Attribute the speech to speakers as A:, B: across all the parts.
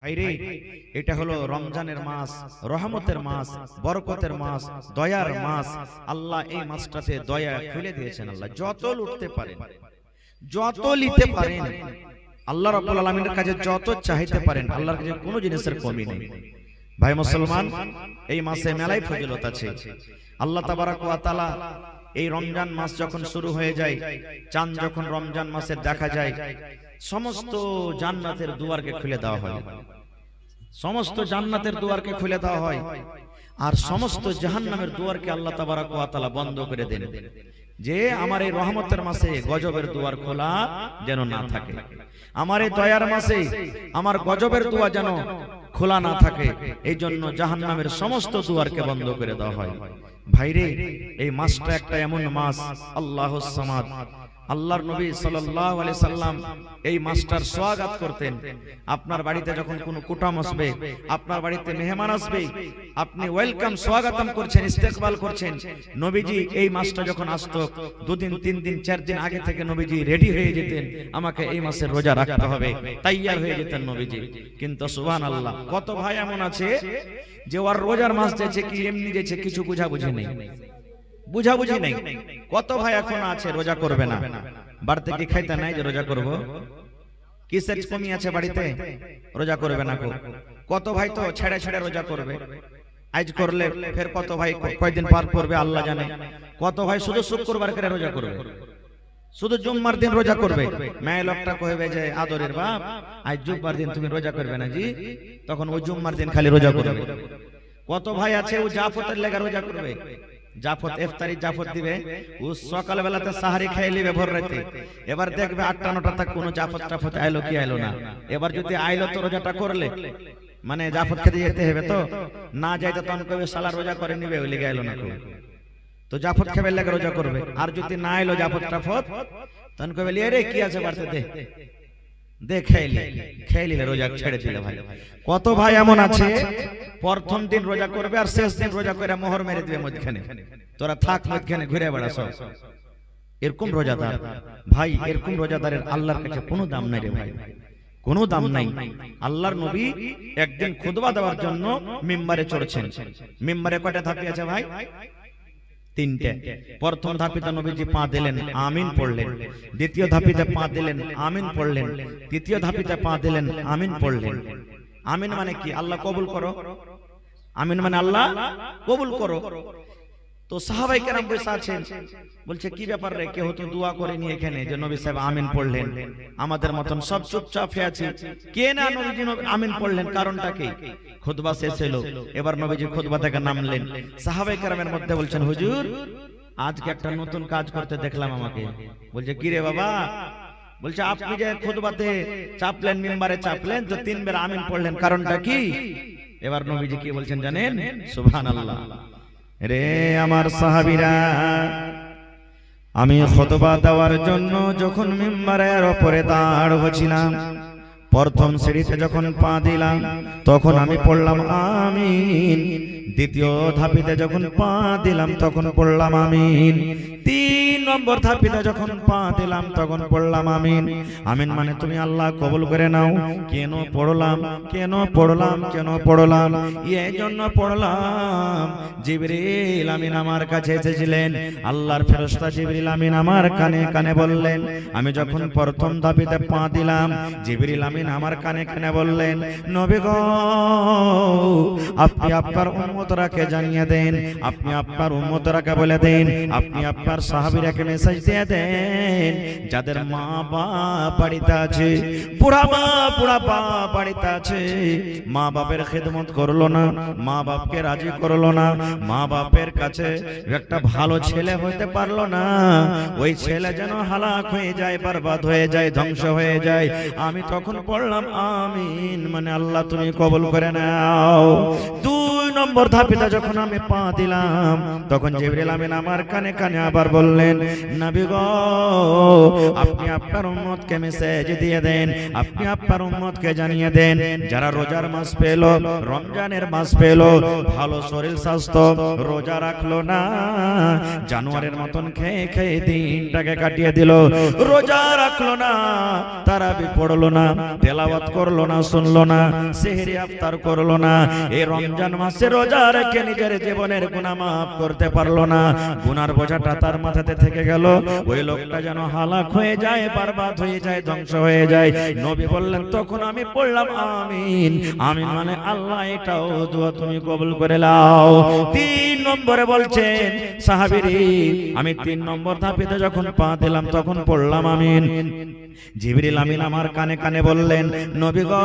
A: ভাইরে, এটা হলো রমজানের মাস, রহমতের মাস, বরকতের মাস, দয়ার মাস। আল্লাহ এই মাসটাতে দয়া খুলে দিয়েছেন। আল্লাহ যত লুটতে পারেন, যত নিতে পারেন, আল্লাহ রাব্বুল আলামিনের কাছে যত চাইতে পারেন, আল্লাহর কাছে কোনো জিনিসের কমি নেই। ভাই মুসলমান, এই মাসে মেলাই ফজিলত আছে। আল্লাহ তাবারাক ওয়া তাআলা এই রমজান মাস যখন শুরু হয়ে যায়, চাঁদ যখন রমজান মাসে দেখা যায়, সমস্ত জান্নাতের দুয়ারকে খুলে দেওয়া হয়, সমস্ত জান্নাতের দুয়ারকে খুলে দেওয়া হয়, আর সমস্ত জাহান্নামের দুয়ারকে আল্লাহ তাবারাক ওয়া তাআলা বন্ধ করে দেন, যে আমার এই রহমতের মাসে গজবের দুয়ার খোলা যেন না থাকে, আমার এই দয়ার মাসে আমার গজবের দুয়ার যেন খোলা না থাকে। এই জন্য জাহান্নামের সমস্ত দুয়ারকে বন্ধ করে দেওয়া হয়। ভাইরে, এই মাসটা একটা এমন মাস, আল্লাহুস সামাদ, আল্লাহর নবী সাল্লাল্লাহু আলাইহি সাল্লাম এই মাসটার স্বাগত করতেন। আপনার বাড়িতে যখন কোনো কুটুম আসবে, আপনার বাড়িতে মেহমান আসবে, আপনি ওয়েলকাম স্বাগতম করছেন, ইস্তেকবাল করছেন। নবীজি এই মাসটা যখন আসতো, দুদিন, 3 দিন, 4 দিন আগে থেকে নবীজি রেডি হয়ে যেতেন, আমাকে এই মাসের রোজা রাখতে হবে, তৈয়ার হয়ে যেতেন নবীজি। কিন্তু সুবহানাল্লাহ, কত ভাই এমন আছে যে ওর রোজার মাস যেছে কি এমনি যেছে, কিছু বুঝাবুঝি নেই, বুঝাবুঝি নেই। কত ভাই এখন আছে রোজা করবে না, বাড়িতে কি খাইতে নাই যে রোজা করব, কিসের কমি আছে বাড়িতে, রোজা করবে না। কত ভাই তো ছেড়ে ছেড়ে রোজা করবে, আজ করলে ফের কত ভাই কয়দিন পার করবে আল্লাহ জানে। কত ভাই শুধু শুক্রবার করে রোজা করবে, শুধু জুম্মার দিন রোজা করবে। মেয়ে লোকটা কইবে যে আদরের বাপ, আজ জুম্মার দিন তুমি রোজা করবে না জি, তখন ওই জুম্মার দিন খালি রোজা করবে। কত ভাই আছে ও জাফতের লেগা রোজা করবে, জাফত ইফতারি জাফত দিবে, ও সকাল বেলাতে সাহারি খেয়ে নিবে ভোর রাতে। এবার দেখবে 8টা 9টা তক কোনো জাফত টাফত আইলো কি আইলো না। এবার যদি আইলো তো রোজাটা করলে, মানে জাফত খেতে যেতে হবে, তো না যাইতে তখন কইবে শালা রোজা করে নিবে, ওই লেগে আইলো না। তো জাফত খাবে লেগে রোজা করবে। আর যদি না আইলো জাফত টাফত, তখন কইবে রে কি আছে বাড়তে দে দে, খেয়ে রোজা ছেড়ে দিলে। ভাই কত ভাই এমন আছে প্রথম দিন রোজা করবে আর শেষ দিন রোজা করে মোহর মেরে দিবে মধ্যখানে, তোরা থাক মধ্যখানে ঘুরে বেড়া সব। এরকম রোজাদার ভাই, এরকম রোজাদারের আল্লাহর কাছে কোনো দাম নাই রে ভাই, কোনো দাম নাই। আল্লাহর নবী একদিন খুতবা দেওয়ার জন্য মিম্বারে চড়ছেন। মিম্বারে কয়টা ধাপি আছে ভাই? 3টে। প্রথম ধাপিতে নবীজি পা দিলেন, আমিন পড়লেন। দ্বিতীয় ধাপিতে পা দিলেন, আমিন পড়লেন। তৃতীয় ধাপিতে পা দিলেন, আমিন পড়লেন। আমিন মানে কি? আল্লাহ কবুল করো। আমিন মানে আল্লাহ কবুল করো। তো সাহাবায়ে কেরাম বসে আছেন, বলছে কি ব্যাপার রে, কেউ তো দোয়া করেনি এখানে যে নবী সাহেব আমিন পড়লেন, আমাদের মতন সব চুপচাপ হয়ে আছে, কে না নবীজি আমিন পড়লেন, কারণটা কি? খুতবা শেষ হলো, এবার নবীজি খুতবা থেকে নামলেন। সাহাবায়ে কেরামের মধ্যে বলছেন, হুজুর আজকে একটা নতুন কাজ করতে দেখলাম আমাকে। বলছে কি রে বাবা? বলছে আপনি যে খুতবাতে চাপলেন, মিম্বারে চাপলেন, তো 3 বার আমিন পড়লেন, কারণটা কি? এবার নবীজি কি বলছেন জানেন? সুবহানাল্লাহ, রে আমার সাহাবীরা, আমি খুতবা দেওয়ার জন্য যখন মিম্বারের উপরে দাঁড় হয়েছিলাম, প্রথম সিঁড়িতে যখন পা দিলাম তখন আমি পড়লাম আমিন। দ্বিতীয় ধাপিতে যখন পা দিলাম তখন পড়লাম আমিন। 3 নম্বর ধাপিতে যখন পা দিলাম তখন পড়লাম আমিন। আমিন মানে তুমি আল্লাহ কবুল করে নাও। কেন পড়লাম, কেন পড়লাম, কেন পড়লাম? এই জন্য পড়লাম, জিবরিল আমিন আমার কাছে এসেছিলেন, আল্লাহর ফেরেশতা জিবরিল আমিন আমার কানে কানে বললেন। আমি যখন প্রথম ধাপিতে পা দিলাম, জিবরিল আমিন আমার কানে কানে বললেন, নবী গো আপনি আপনার উম্মতরাকে জানিয়ে দেন, আপনি আপনার উম্মতরাকে বলে দেন, আপনি আপনার সাহাবীরাকে মেসেজ দিয়ে দেন, যাদের মা বাপ বাড়িতে আছে, বুড়া বাপ বাড়িতে আছে, মা বাপের খেদমত করলো না, মা বাপকে রাজি করলো না, মা বাপের কাছে একটা ভালো ছেলে হইতে পারলো না, ওই ছেলে যেন হালাক হয়ে যায়, বরবাদ হয়ে যায়, ধ্বংস হয়ে যায়। আমি তখন পড়লাম আমিন মানে আল্লাহ তুমি কবুল করে নাও। 2 নম্বর ধাপেতে যখন আমি পা দিলাম তখন জিবরিল আমিন আমার কানে কানে আবার বললেন, নবী গো আপনি আপনার উম্মতকে মেসেজ দিয়ে দেন, আপনি আপনার উম্মতকে জানিয়ে দেন যারা রোজার মাস পেল, রমজানের মাস পেল, ভালো শরীর স্বাস্থ্য, রোজা রাখলো না, জানোয়ারের মতন খেয়ে খেয়ে দিনটাকে কাটিয়ে দিল, রোজা রাখলো না, তারাবি পড়লো না, তেলাওয়াত করলো না, শুনলো না, সেহরি ইফতার করলো না, এই রমজান মাসে রোজা রেখে নিজের জীবনের গুনাহ মাফ করতে পারলো না, গুনার বোঝাটা তার মাথাতে থেকে গেল, ওই লোকটা যেন হালাক হয়ে যায়, বরবাদ হয়ে যায়, ধ্বংস হয়ে যায়। নবী বললেন তখন আমি পড়লাম আমিন। আমিন মানে আল্লাহ এটাও দোয়া তুমি কবুল করে নাও। 3 নম্বরে বলছেন সাহাবীরা, আমি 3 নম্বর ধাপেতে যখন পা দিলাম তখন পড়লাম আমিন। জিবরিল আমিন আমার কানে কানে বললেন, নবী গো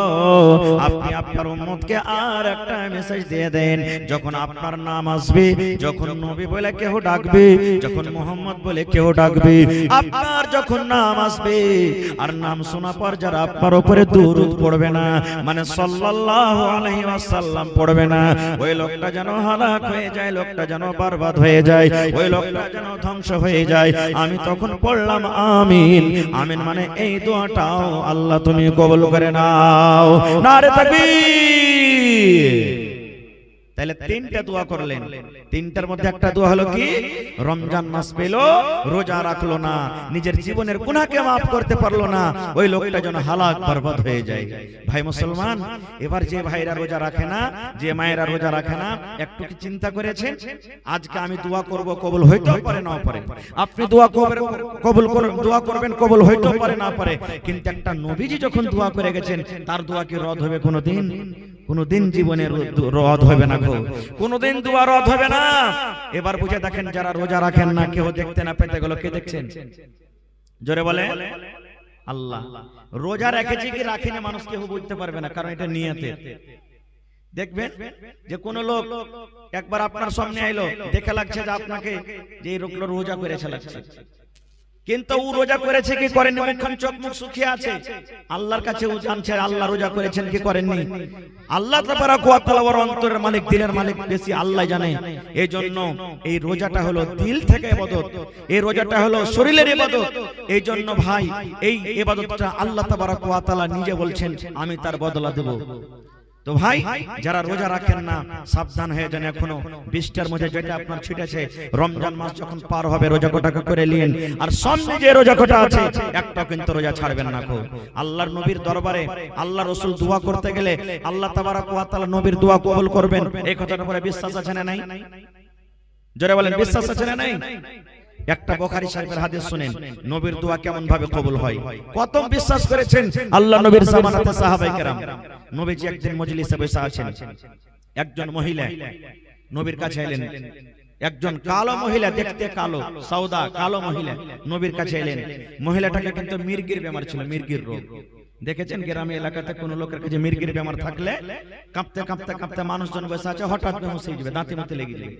A: আপনি আপনার উম্মতকে আর একটা মেসেজ দিয়ে দেন, যখন আপনার নাম আসবে, যখন নবী বলে কেউ ডাকবে, যখন মুহাম্মদ বলে কেউ ডাকবে, আপনার যখন নাম আসবে আর নাম শোনা পর যারা আপনার উপরে দুরূদ পড়বে না, মানে সাল্লাল্লাহু আলাইহি ওয়াসাল্লাম পড়বে না, ওই লোকটা যেন হালাক হয়ে যায়, লোকটা যেন বরবাদ হয়ে যায়, ওই লোকটা যেন ধ্বংস হয়ে যায়। আমি তখন পড়লাম আমিন। আমিন মানে এই দোয়াটাও আল্লাহ তুমি কবুল করে নাও। নারে তাকবীর। তাহলে 3টা দোয়া করলেন, 3টার মধ্যে একটা দোয়া হলো কি, রমজান মাস পেল, রোজা রাখলো না, নিজের জীবনের গুনাহকে maaf করতে পারলো না, ওই লোকটা যেন হালাক বরবাদ হয়ে যায়। ভাই মুসলমান, এবার যে ভাইরা রোজা রাখে না, যে মায়েরা রোজা রাখে না, একটু কি চিন্তা করেছেন আজকে আমি দোয়া করব, কবুল হইতেও পারে নাও পারে, আপনি দোয়া করবেন কবুল হইতেও পারে না পারে, কিন্তু একটা নবীজি যখন দোয়া করে গেছেন তার দোয়া কি রদ হবে কোনোদিন? কোনোদিন জীবনে রদ হবে না, কোনোদিন দোয়া রদ হবে না। এবার বুঝে দেখেন যারা রোজা রাখেন না, কেউ দেখতে না পেতে গেল, কে দেখছেন? জোরে বলে আল্লাহ। রোজা রেখেছি কি রাখিনি মানুষ কেউ বুঝতে পারবে না, কারণ এটা নিয়তে। দেখবেন যে কোন লোক একবার আপনার সামনে আইলো, দেখে লাগছে যে আপনাকে যে এই লোক রোজা করেছে লাগছে, কিন্তু ও রোজা করেছে কি করেনি, মুখখান চোখ মুখ শুকিয়ে আছে, আল্লাহর কাছে ও জানছে আল্লাহ রোজা করেছেন কি করেননি। আল্লাহ তাবারাক ওয়া তাআলা ওর অন্তরের মালিক, দিলের মালিক বেশি আল্লাহ জানে। এই জন্য এই রোজাটা হলো দিল থেকে ইবাদত, এই রোজাটা হলো শরীরের ইবাদত। এই জন্য ভাই এই ইবাদতটা আল্লাহ তাবারাক ওয়া তাআলা নিজে বলছেন আমি তার বদলা দেব। তো ভাই যারা রোজা রাখেন না সাবধান হয়ে যান, এখনো 20টার মধ্যে যেটা আপনার ছুটেছে, রমজান মাস যখন পার হবে রোজা কোটাকে করে নিন, আর সামনে যে রোজা কোটা আছে একটা কিন্তু রোজা ছাড়বেন না। আল্লাহর নবীর দরবারে আল্লাহ রাসূল দোয়া করতে গেলে আল্লাহ তাবারাক ওয়া তাআলা নবীর দোয়া কবুল করবেন, এই কথাটার উপরে বিশ্বাস আছে না নাই? জোরে বলেন বিশ্বাস আছে না নাই? একটা বুখারী শরীফের হাদিস শুনেন, নবীর দোয়া কেমন ভাবে কবুল হয়, কত বিশ্বাস করেছেন আল্লাহ নবীর জামানাতে সাহাবায়ে কেরাম। নবীজি একদিন মজলিসে বসে আছেন, একজন মহিলা নবীর কাছে এলেন, একজন কালো মহিলা, দেখতে কালো, সাউদা কালো মহিলা নবীর কাছে এলেন। মহিলাটাকে কিন্তু মির্গির বেমার ছিল, মির্গির রোগ। দেখেছেন গ্রামে এলাকাতে কোন লোকের কাছে মির্গির বেমার থাকলে কাঁপতে কাঁপতে কাঁপতে মানুষজন বসে আছে, হঠাৎ বেহুশ হয়ে যাবে, দাঁতে মতে লেগে যাবে।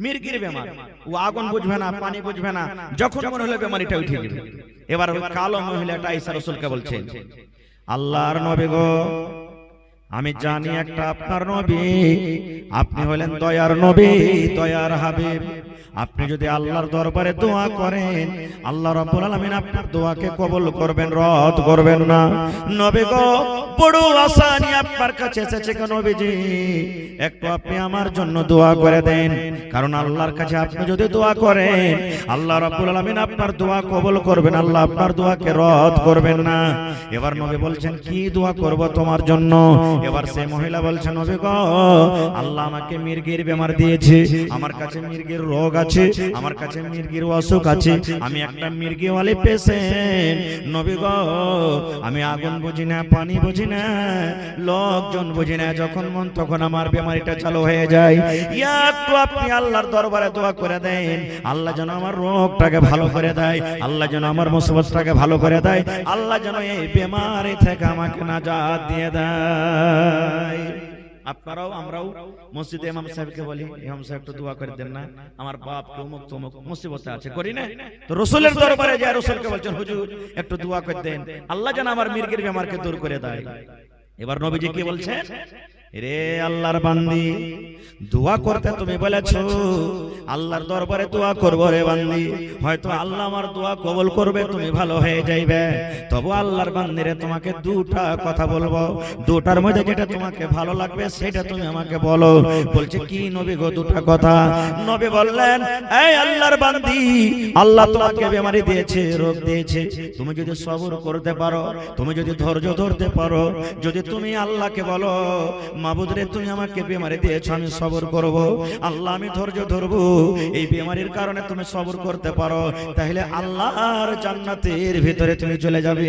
A: মির্গির বেমার, ও আগুন বুঝবে না, পানি বুঝবে না, যখন মনে হলো বেমারিটা উঠে যাবে। এবার ওই কালো মহিলাটা ঈসা রাসূলকে বলছেন, আল্লাহর নবী গো, আমি জানি একটা আপনার নবী, আপনি হলেন দয়ার নবী, দয়ার হাবিব। আপনি যদি আল্লাহর দরবারে দোয়া করেন আল্লাহ রাব্বুল আলামিন আপনার দোয়াকে কবুল করবেন, রদ করবেন না। নবী গো বড় আশা নিয়ে আপনার কাছে এসেছে গো নবীজি, একটু আপনি আমার জন্য দোয়া করে দেন, কারণ আল্লাহর কাছে আপনি যদি দোয়া করেন আল্লাহ রাব্বুল আলামিন আপনার দোয়া কবুল করবেন, আল্লাহ আপনার দোয়াকে রদ করবেন না। এবার নবী বলছেন কি দোয়া করব তোমার জন্য? এবার সেই মহিলা বলছে, নবী গো আল্লাহ আমাকে মির্গির বেমার দিয়েছে, আমার কাছে মির্গির রোগ আছে, আমার কাছে মির্গির অসুখ আছে, আমি একটা মির্গিওয়ালি পেশেন্ট। নবী গো আমি আগুন বুঝি না, পানি বুঝি না, লোকজন বুঝি না, যখন মন তখন আমার বেমারিটা চালু হয়ে যায়। একটু আপনি আল্লাহর দরবারে দোয়া করে দেন, আল্লাহ যেন আমার রোগটাকে ভালো করে দেয়, আল্লাহ যেন আমার মুসিবতটাকে ভালো করে দেয়, আল্লাহ যেন এই বেমারি থেকে আমাকে নাজাত দিয়ে দেয়। আপনারাও আমরাও মসজিদে ইমাম সাহেবকে বলি, ইমাম সাহেব একটু দোয়া করে দেন না, আমার বাপ কে অমুক তমুক মুসিবতে আছে, করি না? তো রাসূলের দরবারে যায়, রাসূলকে বলছেন হুজুর একটু দোয়া করে দেন, আল্লাহ যেন আমার মির্গির বেমারকে দূর করে দেয়। এবার নবীজি কি বলছেন? রে আল্লাহর বান্দি, দোয়া করতে তুমি বলেছো আল্লাহর দরবারে দোয়া করবো রে বান্দি, হয়তো আল্লাহ আমার দোয়া কবুল করবে, তুমি ভালো হয়ে যাইবে। তবু আল্লাহর বান্দি রে, তোমাকে দুটা কথা বলবো, দুটার মধ্যে যেটা তোমাকে ভালো লাগবে সেটা তুমি আমাকে বলো। বলছে কি নবী গো দুটা কথা? নবী বললেন, এই আল্লাহর বান্দি, আল্লাহ তোমাকে বেমারি দিয়েছে, রোগ দিয়েছে, তুমি যদি সবর করতে পারো, তুমি যদি ধৈর্য ধরতে পারো, যদি তুমি আল্লাহকে বলো মাবুদ রে তুমি আমাকে বেমারি দিয়েছো, আমি সবর করব, আল্লাহ আমি ধৈর্য ধরবো, এই বেমারির কারণে তুমি সবর করতে পারো, তাহলে আল্লাহর জান্নাতের ভিতরে তুমি চলে যাবে।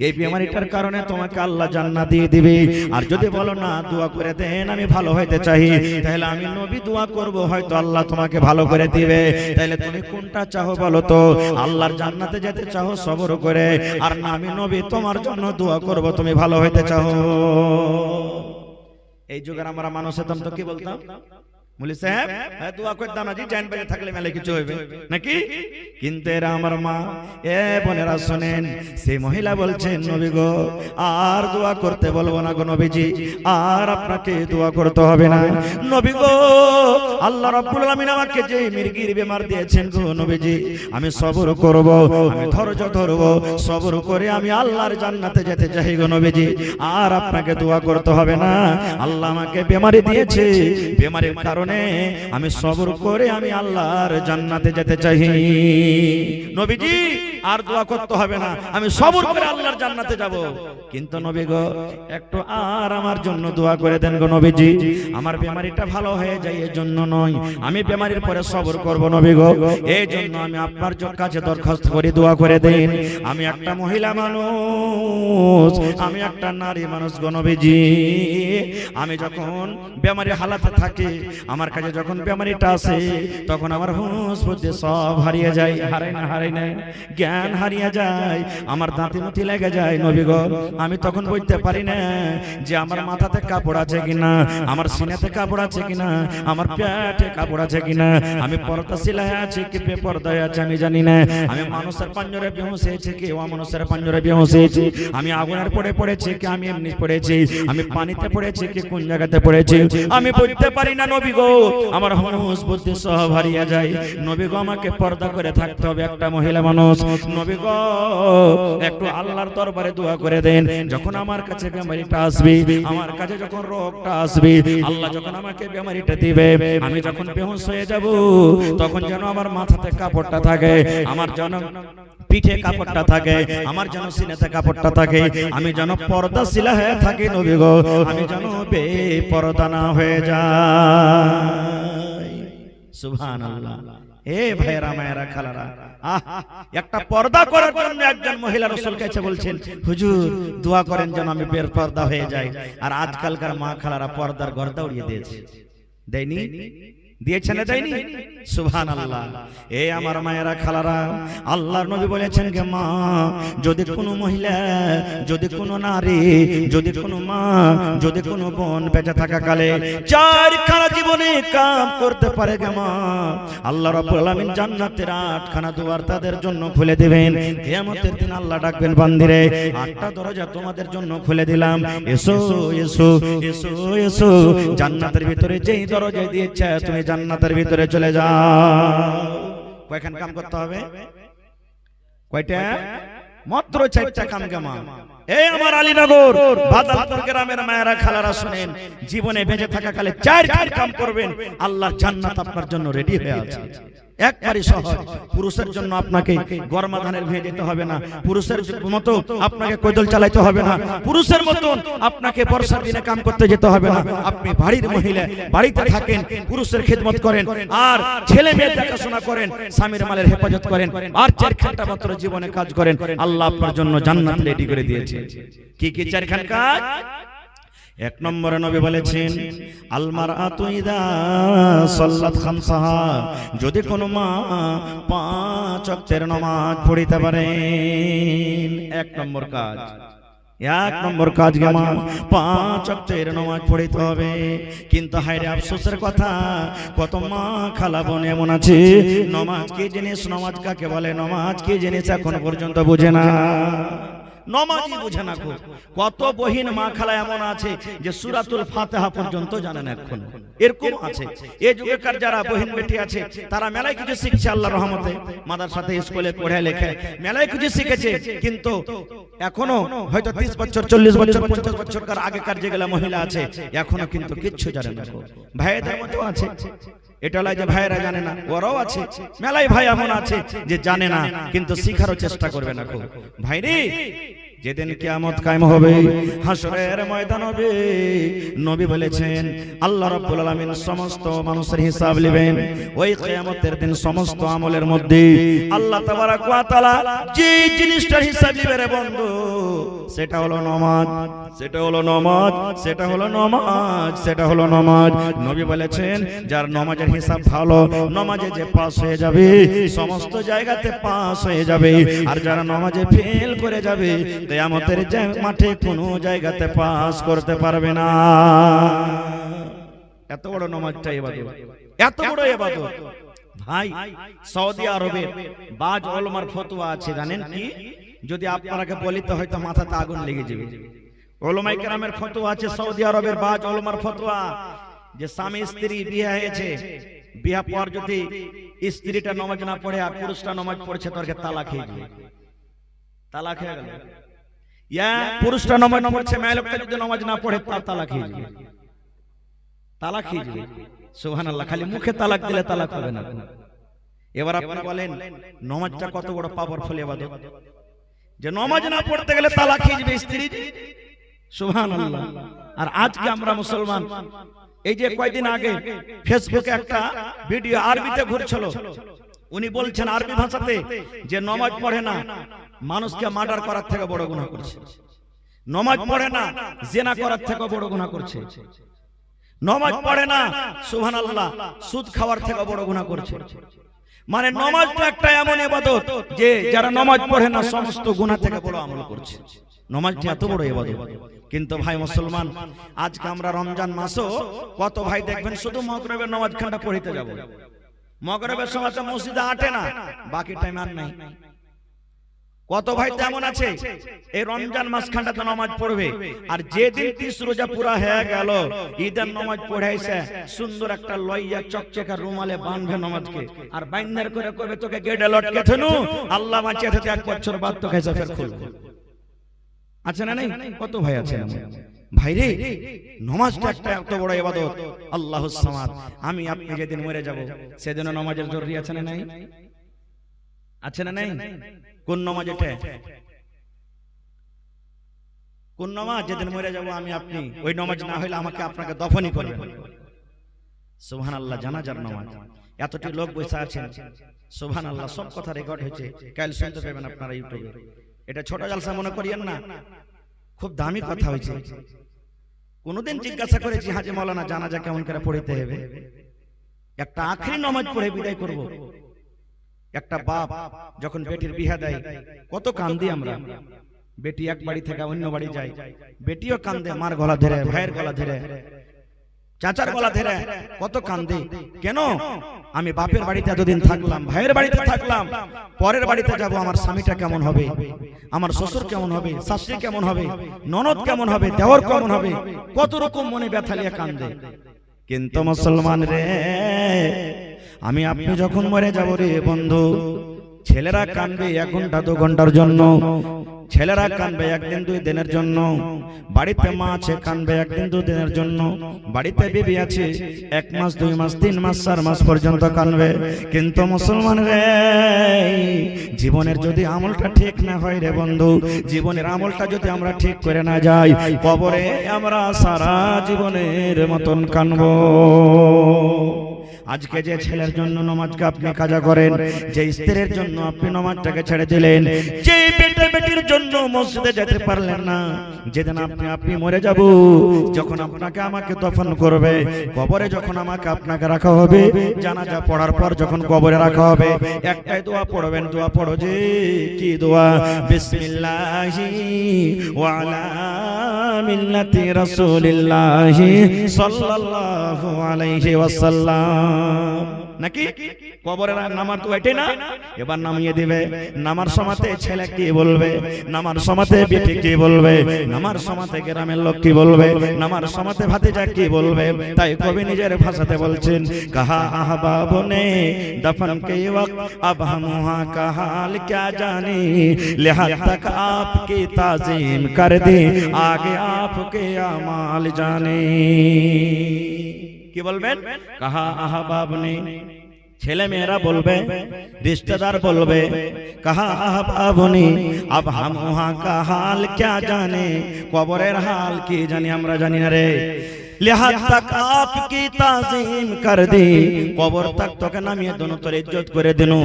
A: এই বেমারিটার কারণে তোমাকে আল্লাহ জান্নাত দিয়ে দিবে। আর যদি বলো না দোয়া করে দেন আমি ভালো হইতে চাই, তাহলে আমি নবী দোয়া করব, হয়তো আল্লাহ তোমাকে ভালো করে দিবে। তাহলে তুমি কোনটা চাও বলো তো? আল্লাহর জান্নাতে যেতে চাও সবর করে, আর না আমি নবী তোমার জন্য দোয়া করব, তুমি ভালো হইতে চাও? এই যুগের আমরা মানুষ হতাম তো কি বলতাম? মুলি সাহেব দোয়া করতাম না, জি জান বেঁচে থাকলে মেলে কিছু হইবে নাকি? কিন্তু এরা আমার মা, এ বোনেরা শুনেন, সেই মহিলা বলছেন নবী গো আর দোয়া করতে বলবো না গো নবীজি, আর আপনাকে দোয়া করতে হবে না নবী গো, আল্লাহ রাব্বুল আলামিন আমাকে যে মির্গির বেমার দিয়েছেন গো নবীজি, আমি সবর করব, আমি ধৈর্য ধরব, সবর করে আমি আল্লাহর জান্নাতে যেতে চাই গো নবীজি, আর আপনাকে দোয়া করতে হবে না। আল্লাহ আমাকে বেমারি দিয়েছে, বেমারির কারণে আমি সবর করে আমি আল্লাহর জান্নাতে যেতে চাই নবীজি, আর দোয়া করতে হবে না, আমি সবর করে আল্লাহর জান্নাতে যাব। কিন্তু নবী গো একটু আর আমার জন্য দোয়া করে দেন গো নবীজি, আমার বেমারিটা ভালো হয়ে যায় এর জন্য নয়, আমি বেমারির পরে সবর করব নবী গো, এই জন্য আমি আপনার কাছে দরখাস্ত করি দোয়া করে দেন। আমি একটা মহিলা মানুষ, আমি একটা নারী মানুষ গো নবীজি, আমি যখন বেমারির হালাতে থাকি, আমার কাছে যখন বেমারিটা আসে, তখন আমার হুঁশ বুদ্ধি সব হারিয়ে যায়, হারাই না জ্ঞান হারিয়ে যায়, আমার দাঁতে মুতি লেগে যায় নবী গো, আমি তখন বুঝতে পারি না যে আমার মাথাতে কাপড় আছে কিনা, আমার সিনাতে কাপড় আছে কিনা, আমার পেটে কাপড় আছে কিনা, আমি পর্দা সিলাই আছে কি বেপর্দায় আছে আমি জানি না, আমি মানুষের পাঞ্জরে বেহুশ হয়েছি কি অমানুষের পাঞ্জরে বেহুশ হয়েছি, আমি আগুনের পড়ে পড়েছি কি আমি এমনি পড়েছি, আমি পানিতে পড়েছি কি কোন জায়গাতে পড়েছি, আমি বুঝতে পারি না নবী গো, আমার হুঁশ বুদ্ধি সব হারিয়ে যায় নবী গো, আমাকে পর্দা করে থাকতে হবে একটা মহিলা মানুষ নবী গো, একটু আল্লাহর দরবারে দোয়া করে দেন। যখন আমার কাছে বেমারিটা আসবে, আমার কাছে যখন রোগটা আসবে, আল্লাহ যখন আমাকে বেমারিটা দিবে, আমি যখন বেহুশ হয়ে যাব, তখন যেন আমার মাথাতে কাপড়টা থাকে, আমার যেন পিঠে কাপড়টা থাকে, আমার যেন সিনাতে কাপড়টা থাকে, আমি যেন পর্দাশীল হয়ে থাকি নবী গো, আমি যেন বেপরদা না হয়ে যাই। সুবহানাল্লাহ। এ ভাইরা মায়েরা খালারা, একটা পর্দা করার জন্য একজন মহিলা রাসূল কাছে বলছেন হুজুর দোয়া করেন যেন আমি বেপরদা হয়ে যাই। আর আজকালকার মা খালারা পর্দার গর্দা উড়িয়ে দিয়েছে, দেয়নি? দিয়েছে না দেয়নি? সুবহানাল্লাহ। এই আমার মায়েরা খালারা, আল্লাহর নবী বলেছেন যে মা, যদি কোনো মহিলা, যদি কোনো নারী, যদি কোনো মা, যদি কোনো বোন বেঁচে থাকা কালে চারখানা জীবনে কাম করতে পারে গে মা, আল্লাহ রাব্বুল আলামিন জান্নাতের 8খানা দুয়ার তাদের জন্য খুলে দিবেন। কিয়ামতের দিন আল্লাহ ডাকবেন বান্দিরে, 8টা দরজা তোমাদের জন্য খুলে দিলাম, এসো এসো এসো এসো, জান্নাতের ভিতরে যেই দরজা দিয়েছে তুমি জান্নাতের ভিতরে চলে যাও। কয়খান কাম করতে হবে? কয়টা? মাত্র 4টা কাম কামা। এই আমার আলীনগর বাদালপুর গ্রামের মায়েরা খালারা শুনেন, জীবনে বেঁচে থাকা কালে 4খান কাম করবেন, আল্লাহর জান্নাত আপনার জন্য রেডি হয়ে আছে। একবারই সহজ। পুরুষের জন্য আপনাকে গরমা ধানের ভেজে যেতে হবে না, পুরুষের মতো আপনাকে কৈদল চালাইতে হবে না, পুরুষের মতো আপনাকে বর্ষার দিনে কাম করতে যেতে হবে না। আপনি বাড়ির মহিলা, বাড়িতে থাকেন, পুরুষের খেদমত করেন, আর ছেলে মেয়ে দেখাশোনা করেন, স্বামীর মালের হেফাজত করেন, আর 4খানটা মাত্র জীবনে কাজ করেন, আল্লাহ আপনার জন্য জান্নাত রেডি করে দিয়েছে। কি কি 4খান কাজ? 1 নম্বরে নবী বলেছেন আল মারআতু ইযা সাল্লাত খামসাহা, যদি কোনো মা 5 ওয়াক্তের নামাজ পড়িতে পারেন, 1 নম্বর কাজ। 1 নম্বর কাজ গে মা, 5 ওয়াক্তের নামাজ পড়িতে হবে। কিন্তু হায়রে আফসোসের কথা, কত মা খালা বোন এমন আছে নামাজ কি জিনিস, নামাজ কাকে বলে, নামাজ কি জিনিস এখন পর্যন্ত বোঝে না। নমাজই বুঝে না। কত বহিন মা খালা এমন আছে যে সূরাতুল ফাতিহা পর্যন্ত জানে না এখন, এরকম আছে। এই যুগেকার যারা বহিন বেটি আছে তারা মেলায় কিছু শিখছে আল্লাহর রহমতে, মাদ্রাসাতে স্কুলে পড়ে লেখে মেলায় কিছু শিখেছে, কিন্তু এখনো হয়তো 30 বছর 40 বছর 50 বছরকার আগেকার যেগুলা মহিলা আছে এখনো কিন্তু কিচ্ছু জানে না। ভাইদের মতো আছে, এটা নয় যে ভাইয়েরা জানে না, ওরাও আছে মেলায় ভাই এমন আছে যে জানে না কিন্তু শিখারও চেষ্টা করবে না। ভাইরে যেদিন কিয়ামত কায়েম হবে, হাসরের ময়দান হবে, নবী বলেছেন আল্লাহ রাব্বুল আলামিন সমস্ত মানুষের হিসাব নেবেন। ওই কিয়ামতের দিন সমস্ত আমলের মধ্যে আল্লাহ তাবারক ওয়া তাআলা যে জিনিসটার হিসাব নেবে রে বন্ধু, সেটা হলো নামাজ, সেটা হলো নামাজ, সেটা হলো নামাজ, সেটা হলো নামাজ। নবী বলেছেন যার নামাজের হিসাব ভালো, নামাজে যে পাস হয়ে যাবে সমস্ত জায়গাতে পাস হয়ে যাবে, আর যারা নামাজে ফেল করে যাবে কিয়ামতের মাঠে কোনো জায়গাতে পাস করতে পারবে না। এত বড় নামাজটা ইবাদত, এত বড় ইবাদত। ভাই সৌদি আরবে বাজ ওলামার ফতোয়া আছে, জানেন কি? যদি আপনাকে বলিতে হয়তো মাথাতে আগুন লেগে যাবে। ওলামায়ে কেরামের ফতোয়া আছে, সৌদি আরবের বাজ ওলামার ফতোয়া, যে স্বামী স্ত্রী বিয়ে হয়েছে, বিয়ে পর যদি স্ত্রীটা নামাজ না পড়ে আর পুরুষটা নামাজ পড়ছে তাকে তালাক হয়ে যাবে। তালাক হয়ে গেল। ইয়া পুরুষটা নামাজ পড়ছে, মেয়ে লোকটা যদি নামাজ না পড়ে তার তালাক হয়ে যাবে। তালাক হয়ে যাবে। সুবহানাল্লাহ। খালি মুখে তালাক দিলে তালাক হবে না। এবার আপনি বলেন নামাজটা কত বড় পাওয়ারফুল ইবাদত, যে নামাজ না পড়তে গেলে তালাক হয়ে যাবে স্ত্রী। সুবহানাল্লাহ। আর আজকে আমরা মুসলমান, এই যে কয়েকদিন আগে ফেসবুকে একটা ভিডিও আরবিতে ঘুরছিল, উনি বলছেন আরবি ভাষাতে যে নামাজ পড়ে না মানুষকে মার্ডার করার থেকে বড় গুনাহ করছে, নামাজ পড়ে না জিনা করার থেকে বড় গুনাহ করছে, নামাজ পড়ে না সুবহানাল্লাহ সুদ খাওয়ার থেকে বড় গুনাহ করছে। মানে নামাজটা একটা এমন ইবাদত যে যারা নামাজ পড়ে না সমস্ত গুনাহ থেকে বড় আমল করছে। নামাজটা এত বড় ইবাদত। কিন্তু ভাই মুসলমান, আজকে আমরা রমজান মাসও কত ভাই দেখবেন শুধু মাগরিবের নামাজ খানটা পড়িতে যাব, মাগরিবের সময় মসজিদে আটে না, বাকি টাইম আর নাই। কত ভাই তেমন আছে এই রমজান মাস খানটাতে নামাজ পড়বে, আর যেদিন 30 রোজা পুরা হয়ে গেল ঈদের নামাজ পড়াইছে সুন্দর একটা লইয়া চকচকা রুমালে বাঁধবে নামাজকে, আর বাইন্দার করে কবে তোকে গেডে লটকে থেনু আল্লাহ বাঁচিয়ে থেকে 1 বছর বাদ তো খাইছে ফের খুলবে। আছে না নাই? কত ভাই আছে না ভাইরে? নামাজটা একটা এত বড় ইবাদত, আল্লাহুস সামাদ। আমি আপনি যেদিন মরে যাব সেদিন নামাজের জরুরি আছে না নাই? আছে না নাই? কোন নামাজ এটা? কোন নামাজ? যেদিন মরে যাব আমি আপনি, ওই নামাজ না হইলে আমাকে আপনাকে দফনই করবে। সুবহানাল্লাহ। জানাজার নামাজ। এতটি লোক বসে আছেন, সুবহানাল্লাহ, সব কথা রেকর্ড হয়েছে, কাল শুনতে পাবেন আপনারা ইউটিউবে। এটা ছোট জলসা মনে করিয়েন না, খুব দামি কথা হয়েছে। কোনদিন জিজ্ঞাসা করেছি হাজী মাওলানা জানাজা কেমন করে পড়িতে হবে? একটা আখরি নামাজ পড়ে বিদায় করব। একটা বাপ যখন বেটির বিয়ে দেয় কত কান্দি আমরা। বেটি এক বাড়ি থেকে অন্য বাড়ি যায়, বেটিও কান্দে, মার গলা ধরে, ভাইয়ের গলা ধরে, চাচার গলা ধরে, কত কান্দে। কেন? আমি বাপের বাড়িতে এতদিন থাকলাম, ভাইয়ের বাড়িতে থাকলাম, পরের বাড়িতে যাব আমার স্বামীটা কেমন হবে, আমার শ্বশুর কেমন হবে, শাশুড়ি কেমন হবে, ননদ কেমন হবে, দেওর কেমন হবে, কত রকম মনে ব্যথা নিয়ে কান্দে। কিন্তু মুসলমান রে, আমি আপনি যখন মরে যাব রে বন্ধু, ছেলেরা কাঁদবে 1 ঘন্টা 2 ঘন্টার জন্য, ছেলেরা কাঁদবে 1 দিন 2 দিনের জন্য, বাড়িতে মা আছে কাঁদবে 1 দিন 2 দিনের জন্য, বাড়িতে বিবি আছে 1 মাস 2 মাস 3 মাস 4 মাস পর্যন্ত কাঁদবে। কিন্তু মুসলমান রে, জীবনের যদি আমলটা ঠিক না হয় রে বন্ধু, জীবনের আমলটা যদি আমরা ঠিক করে না যাই, কবরে আমরা সারা জীবনের মতন কাঁদবো। আজকে যে ছেলের জন্য নামাজকে আপনি কাজা করেন, যে স্ত্রীর জন্য আপনি নামাজটাকে ছেড়ে দিলেন, যে বেটির জন্য মসজিদে যেতে পারলেন না, যেদিন আপনি মরে যাব, যখন আপনাকে আমাকে দফন করবে, কবরে যখন আমাকে আপনাকে রাখা হবে, জানাজা পড়ার পর যখন কবরে রাখা হবে, একটাই দোয়া পড়বেন। দোয়া পড়ো যে কি দোয়া? বিসমিল্লাহি ওয়া আলা মিল্লাতি রাসূলিল্লাহি সাল্লাল্লাহু আলাইহি ওয়াসাল্লাম। নাকি? কবরে নামার তো এটাই না। এবার নামিয়ে দিবে, নামার সময়তে ছেলে কি বলবে, নামার সময়তে বেটি কি বলবে, নামার সময়তে গ্রামের লোক কি বলবে, নামার সময়তে ভাতিজা কি বলবে। তাই কবি নিজের ভাষাতে বলছেন, কাহা আহবাবনে দফন কে ওয়াক্ত अब हम वहाँ का हाल क्या जाने, लिहाज तक आपकी ताजीम कर दी, आगे आपके अमाल जाने। কি বলবেন? কাহা আহবাব ने, ছেলে মেয়েরা বলবে, रिश्तेदार বলবে, কাহা আহবাব ने अब हम वहाँ का हाल क्या जाने, কবরের হাল কি জানি আমরা জানি না রে। लिहाज तक आपकी ताजीम कर दी, कबर तक তোকে নামিয়ে দোনো তোর ইজ্জত করে দিনু,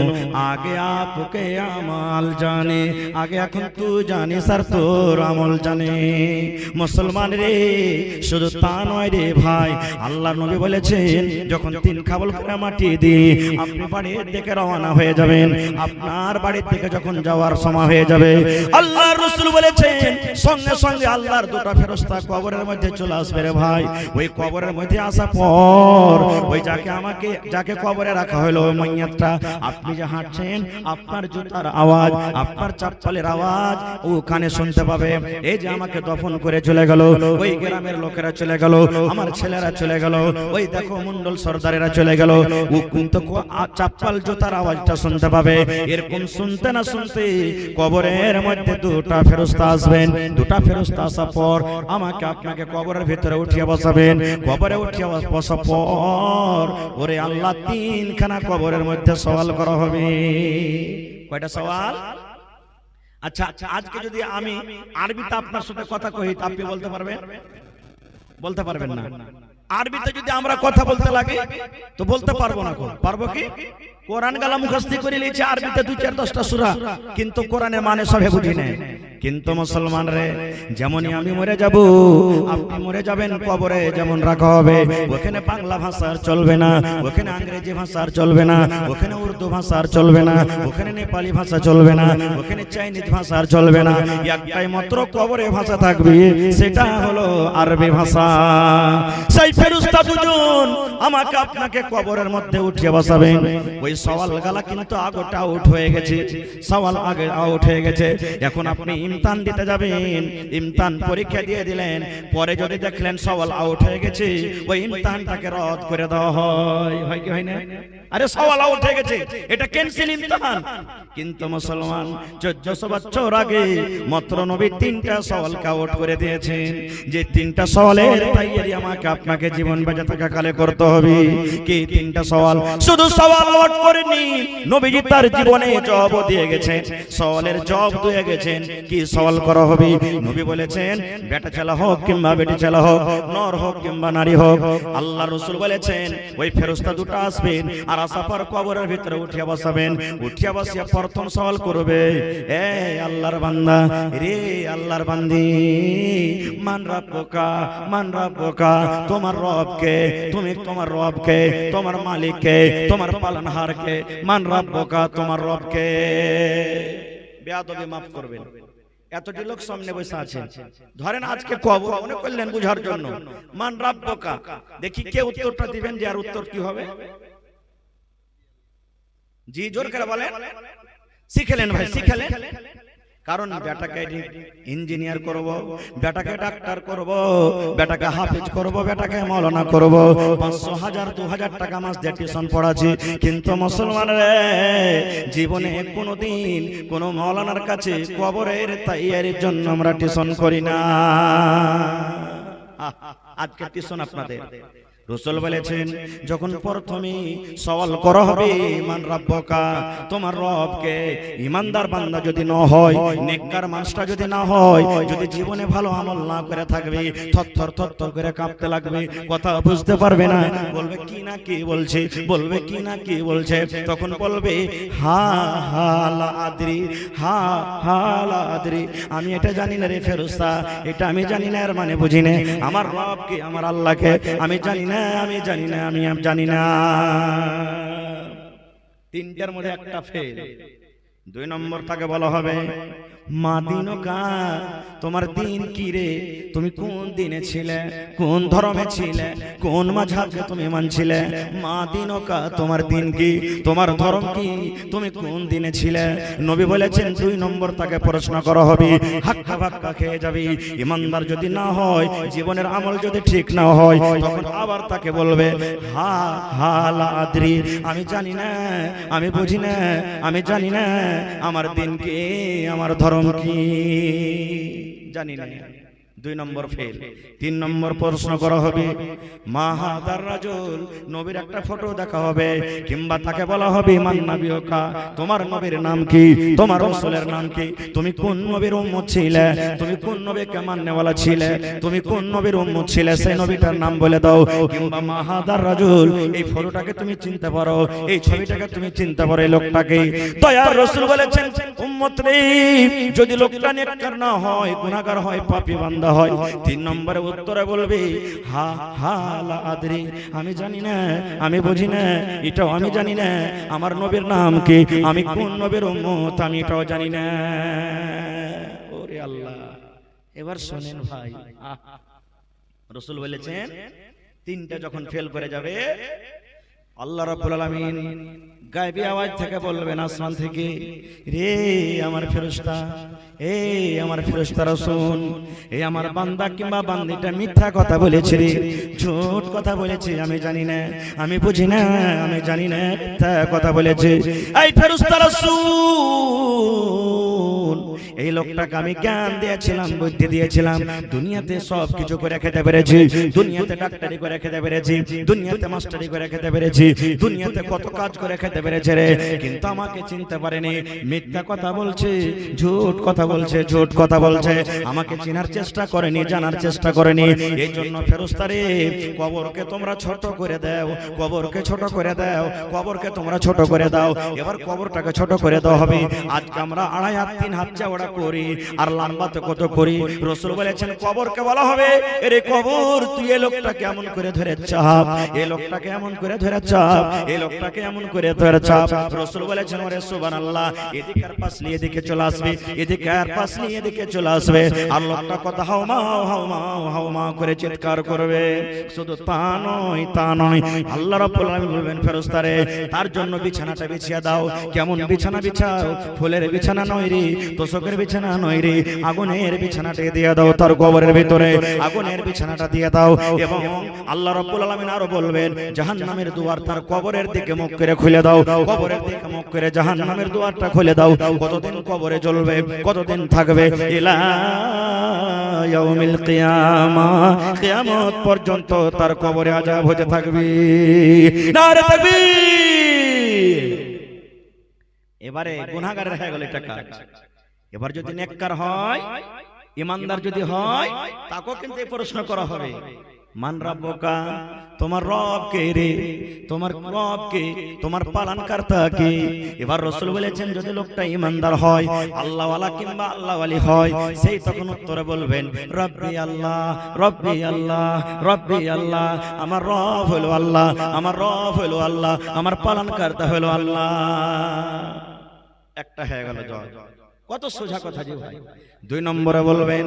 A: আগে आपके अमाल जाने, আগে এখন তুই জানিস আর তোর আমল জানে। মুসলমান রে, শুধু তা নয় রে ভাই, আল্লাহর নবী বলেছেন যখন তিন খাবল করে মাটি দিয়ে আপনি বাড়ির দিকে রওনা হয়ে যাবেন, আপনার বাড়ির দিকে যখন যাওয়ার সময় হয়ে যাবে, আল্লাহর রাসূল বলেছেন সঙ্গে সঙ্গে আল্লাহর দুটো ফেরেশতা কবরের মধ্যে চলে আসবে রে ভাই। ওই কবরের মধ্যে আসা পর ওই যাকে কবরে রাখা হলো ওই মাইয়াতটা, আপনি যে হাঁটছেন আপনার জুতার আওয়াজ, আপনার চপ্পলের আওয়াজ ওখানে শুনতে পাবে। এই যে আমাকে দফন করে চলে গেল, ওই গ্রামের লোকেরা চলে গেল, আমার ছেলেরা চলে গেল, ওই দেখো মন্ডল সর্দারেরা চলে গেল, ও কিন্তু চপ্পল জুতার আওয়াজটা শুনতে পাবে। এরকম শুনতে না শুনতে কবরের মধ্যে দুটা ফেরেশতা আসবেন। দুটা ফেরেশতা আসার পর আমাকে আপনাকে কবরের ভিতরে উঠিয়ে বসাবেন। কবরে উঠিয়ে বসার পর ওরে আল্লাহ তিনখানা কবরের মধ্যে সওয়াল করা হবে। কয়টা সওয়াল? আচ্ছা আজকে যদি আমি আরবিতে আপনার সাথে কথা কই, আপনি বলতে পারবেন? বলতে পারবেন না। আরবিতে যদি আমরা কথা বলতে লাগে তো বলতে পারবো না। পারবো কি? কোরআন গালা মুখস্থ করে নিয়েছে আরবিতে 2-4-10টা সূরা, কিন্তু কোরআনের মানে সবে বুঝি না। কিন্তু মুসলমান রে, যেমনই আমি মরে যাব আপনি মরে যাবেন, কবরে যেমন রাখা হবে, ওখানে বাংলা ভাষা চলবে না, ওখানে ইংরেজি ভাষা চলবে না, ওখানে উর্দু ভাষা চলবে না, ওখানে নেপালি ভাষা চলবে না, ওখানে চাইনিজ ভাষা চলবে না। একটাই মাত্র কবরে ভাষা থাকবে, সেটা হলো আরবি ভাষা। সেই ফেরেশতা দুজন আমাকে আপনাকে কবরের মধ্যে উঠিয়ে বসাবেন। ওই সওয়াল গালা কিন্তু আগোটা আউট হয়ে গেছে, সওয়াল আগে আউট হয়ে গেছে। এখন আপনি ইমতিহান দিতে যাবেন, ইমতিহান পরীক্ষা দিয়ে দিলেন, পরে যদি দেখলেন সওয়াল আউট হয়ে গেছে, ওই ইমতিহানটাকে রদ করে দেওয়া হয় কি হয় না? আরে সওয়াল আউট হয়ে গেছে, এটা ক্যান্সেল ইমতিহান। কিন্তু মুসলমান 1400 বছর আগে মাত্র নবী 3টা সওয়ালকে আউট করে দিয়েছেন। যে 3টা সওয়ালের তৈরি আমাকে আপনাকে জীবন বেঁচে থাকা কালে করতে হবে। কি 3টা সওয়াল? শুধু সওয়াল আউট করেনি, নবীজি তার জীবনে জবাব দিয়ে গেছেন, সওয়ালের জবাব দিয়ে গেছেন। কি সওয়াল করা হবে? নবী বলেছেন বেটা ছেলে হোক কিংবা বেটি ছেলে হোক, নর হোক কিংবা নারী হোক, আল্লাহর রাসূল বলেছেন ওই ফেরেশতা দুটো আসবেন আর আসার পর কবরের ভিতরে উঠিয়ে বসাবেন। উঠিয়ে বসিয়ে প্রথম সওয়াল করবে, এ আল্লাহর বান্দা রে, আল্লাহর বান্দি, মান রাব্বুকা, মান রাব্বুকা, তোমার রবকে, তুমি তোমার রবকে, তোমার মালিককে, তোমার পালনহারকে, মান রাব্বুকা, তোমার রবকে। বেয়াদবি মাফ করবেন, এতটি লোক সামনে বসে আছেন, ধরেন আজকে কবর মনে করলেন বুঝার জন্য, মান রাব্বুকা, দেখি কে উত্তরটা দিবেন, যে আর উত্তর কি হবে? জি জোর করে বলেন। শিখলেন ভাই, শিখলেন। কারণ বেটাকে ইঞ্জিনিয়ার করব, বেটাকে ডাক্তার করব, বেটাকে হাফেজ করব, বেটাকে মাওলানা করব, 500, 1000, 2000 টাকা মাস দিয়ে টিউশন পড়াচ্ছি। কিন্তু মুসলমানরা জীবনে কোনোদিন কোন মাওলানার কাছে কবরের তৈয়ারির জন্য আমরা টিউশন করি না। আজকে টিউশন আপনাদের। রাসূল বলেছেন যখন প্রথমে সওয়াল করা হবে মান রাব্বুকা, তোমার রবকে, ইমানদার বান্দা যদি না হয়, নেককার মানুষটা যদি না হয়, যদি জীবনে ভালো আমল না করে থাকবে, থরথর থরথর করে কাঁপতে লাগবে, কথা বুঝতে পারবে না, বলবে কি না কি বলছে, বলবে কি না কি বলছে, তখন বলবে হা হা লা আদরি, হা হা লা আদরি, আমি এটা জানি না রে ফেরেশতা, এটা আমি জানি না, এর মানে বুঝি না, আমার রবকে, আমার আল্লাহকে আমি জানি না, আমি জানি না, আমি জানি না। 3টার মধ্যে একটা ফেল। 2 নম্বর তাকে বলা হবে মা দিনকা তোমার দিন কি রে, তুমি কোন দিনে ছিলে, কোন ধর্মে ছিলে, কোন মাযহাবকে তুমি মানছিলে? মা দিনকা তোমার দিন কি, তোমার ধর্ম কি, তুমি কোন দিনে ছিলে? নবী বলেছেন 2 নম্বর তাকে প্রশ্ন করা হবে, হাক্কা ভাক্কা খেয়ে যাবি। ইমানদার যদি না হয়, জীবনের আমল যদি ঠিক না হয়, তখন আবার তাকে বলবে হা হা লা আদরি, আমি জানি না, আমি বুঝি না, আমি জানি না আমার দিন কি, আমার ধর্ম কি, জানি না। 2 নম্বর ফেল। 3 নম্বর প্রশ্ন করা হবে, মা হাদার রাজুল, নবীর একটা ফটো দেখা হবে, কিংবা তাকে বলা হবে মান নবিয়কা, তোমার নবীর নাম কি, তোমার রাসূলের নাম কি, তুমি কোন নবীর উম্মত ছিলে, তুমি কোন নবীকে মাননেওয়ালা ছিলে, তুমি কোন নবীর উম্মত ছিলে, সেই নবীটার নাম বলে দাও। কিংবা মা হাদার রাজুল, এই ফটোটাকে তুমি চিনতে পারো, এই ছবিটাকে তুমি চিনতে পারো, এই লোকটাকে। দয়ার রাসূল বলেছেন উম্মত রে, যদি লোকটা নেককার না হয়, গুনাহগার হয়, পাপী বান্দা হয়, 3 নম্বরে উত্তরে বলবে হা হা লা আদরি, আমি জানি না, আমি বুঝি না, এটাও আমি জানি না আমার নবীর নাম কি, আমি কোন নবীর উম্মত আমি এটাও জানি না। ওরে আল্লাহ, এবার শুনেন ভাই, রাসূল বলেছেন 3টা যখন ফেল করে যাবে, আল্লাহ রাব্বুল আলামিন গায়বী আওয়াজ থেকে বলবেন আসমান থেকে, রে আমার ফেরেশতা, এই আমার ফেরেশতারা শুন, এই আমার বান্দা কিংবা বান্দিটা মিথ্যা কথা বলেছে রে, ঝুট কথা বলেছে, আমি জানি না, আমি বুঝি না, আমি জানি না, মিথ্যা কথা বলেছে। এই ফেরেশতারা শুন, এই লোকটাকে আমি জ্ঞান দিয়েছিলাম, বুদ্ধি দিয়েছিলাম, দুনিয়াতে সব কিছু করে খেতে পেরেছি, দুনিয়াতে ডাক্তারি করে খেতে পেরেছি, দুনিয়াতে মাস্টারি করে খেতে পেরেছি, দুনিয়াতে কত কাজ করে খেতে পেরেছে রে, কিন্তু আমাকে চিনতে পারেনি, মিথ্যা কথা বলছে, ঝুট কথা বলছে, ঝুট কথা বলছে, আমাকে চিনার চেষ্টা করেনি, জানার চেষ্টা করেনি। এই জন্য ফেরেশতা রে, কবরকে তোমরা ছোট করে দাও, কবরকে ছোট করে দাও, কবরকে তোমরা ছোট করে দাও। এবার কবরটাকে ছোট করে দেওয়া হবে। আজকে আমরা 2.5 হাত 3 হাত চওড়া করি, আর লম্বাতে কত করি। রাসূল বলেছেন কবরকে বলা হবে, এরে কবর তুই এই লোকটাকে এমন করে ধরে চাপ, এই লোকটাকে এমন করে ধরে চাপ, এই লোকটাকে এমন করে ধরে চাপ। রাসূল বলেছেন ওরে সুবহানাল্লাহ, এদিকে আর পাশ নিয়ে এদিকে চলে আসবে, এদিকে আর পাশ নিয়ে এদিকে চলে আসবে, আর লোকটা কথা হাওমা হাওমা হাওমা করে চিৎকার করবে। শুধু তা নয়, তা নয়, আল্লাহ রাব্বুল আলামিন বলবেন ফেরেশতারে, তার জন্য বিছানাটা বিছিয়ে দাও। কেমন বিছানা বিছাও? ফুলের বিছানা নয় রে, তোশকের বিছানা নয় রে, আগুনের বিছানাটা দিয়ে দাও, তার কবরের ভিতরে আগুনের বিছানাটা দিয়ে দাও। এবং আল্লাহ রাব্বুল আলামিন আরো বলবেন জাহান্নামের দুয়ার তার কবরের দিকে মুখ করে খুলে দাও, কবরের দিকে মুখ করে জাহান্নামের দুয়ারটা খুলে দাও। কতদিন কবরে জ্বলবে, কতদিন থাকবে? ইলা ইয়াউমিল কিয়ামা, কিয়ামত পর্যন্ত তার কবরে আযাব হতে থাকবে। নারে তাকবীর। এবারে গুনাহগারের হয়ে গেল এটা কাজ। এবার যদি নেককার হয়, ইমানদার যদি হয়, তাকেও কিন্তু এই প্রশ্ন করা হবে, মান রাব্বুকা, তোমার রব কে রে, তোমার রব কে, তোমার পালনকর্তা কে। এবার রাসূল বলেছেন যদি লোকটা ইমানদার হয়, আল্লাহওয়ালা কিংবা আল্লাহওয়ালি হয়, সেই তখন উত্তরে বলবেন রব্বি আল্লাহ, রব্বি আল্লাহ, রব্বি আল্লাহ, আমার রব হলো আল্লাহ, আমার রব হলো আল্লাহ, আমার পালনকর্তা হলো আল্লাহ। একটা হয়ে গেল জয়। কত সোজা কথা যে ভাই। 2 নম্বরে বলবেন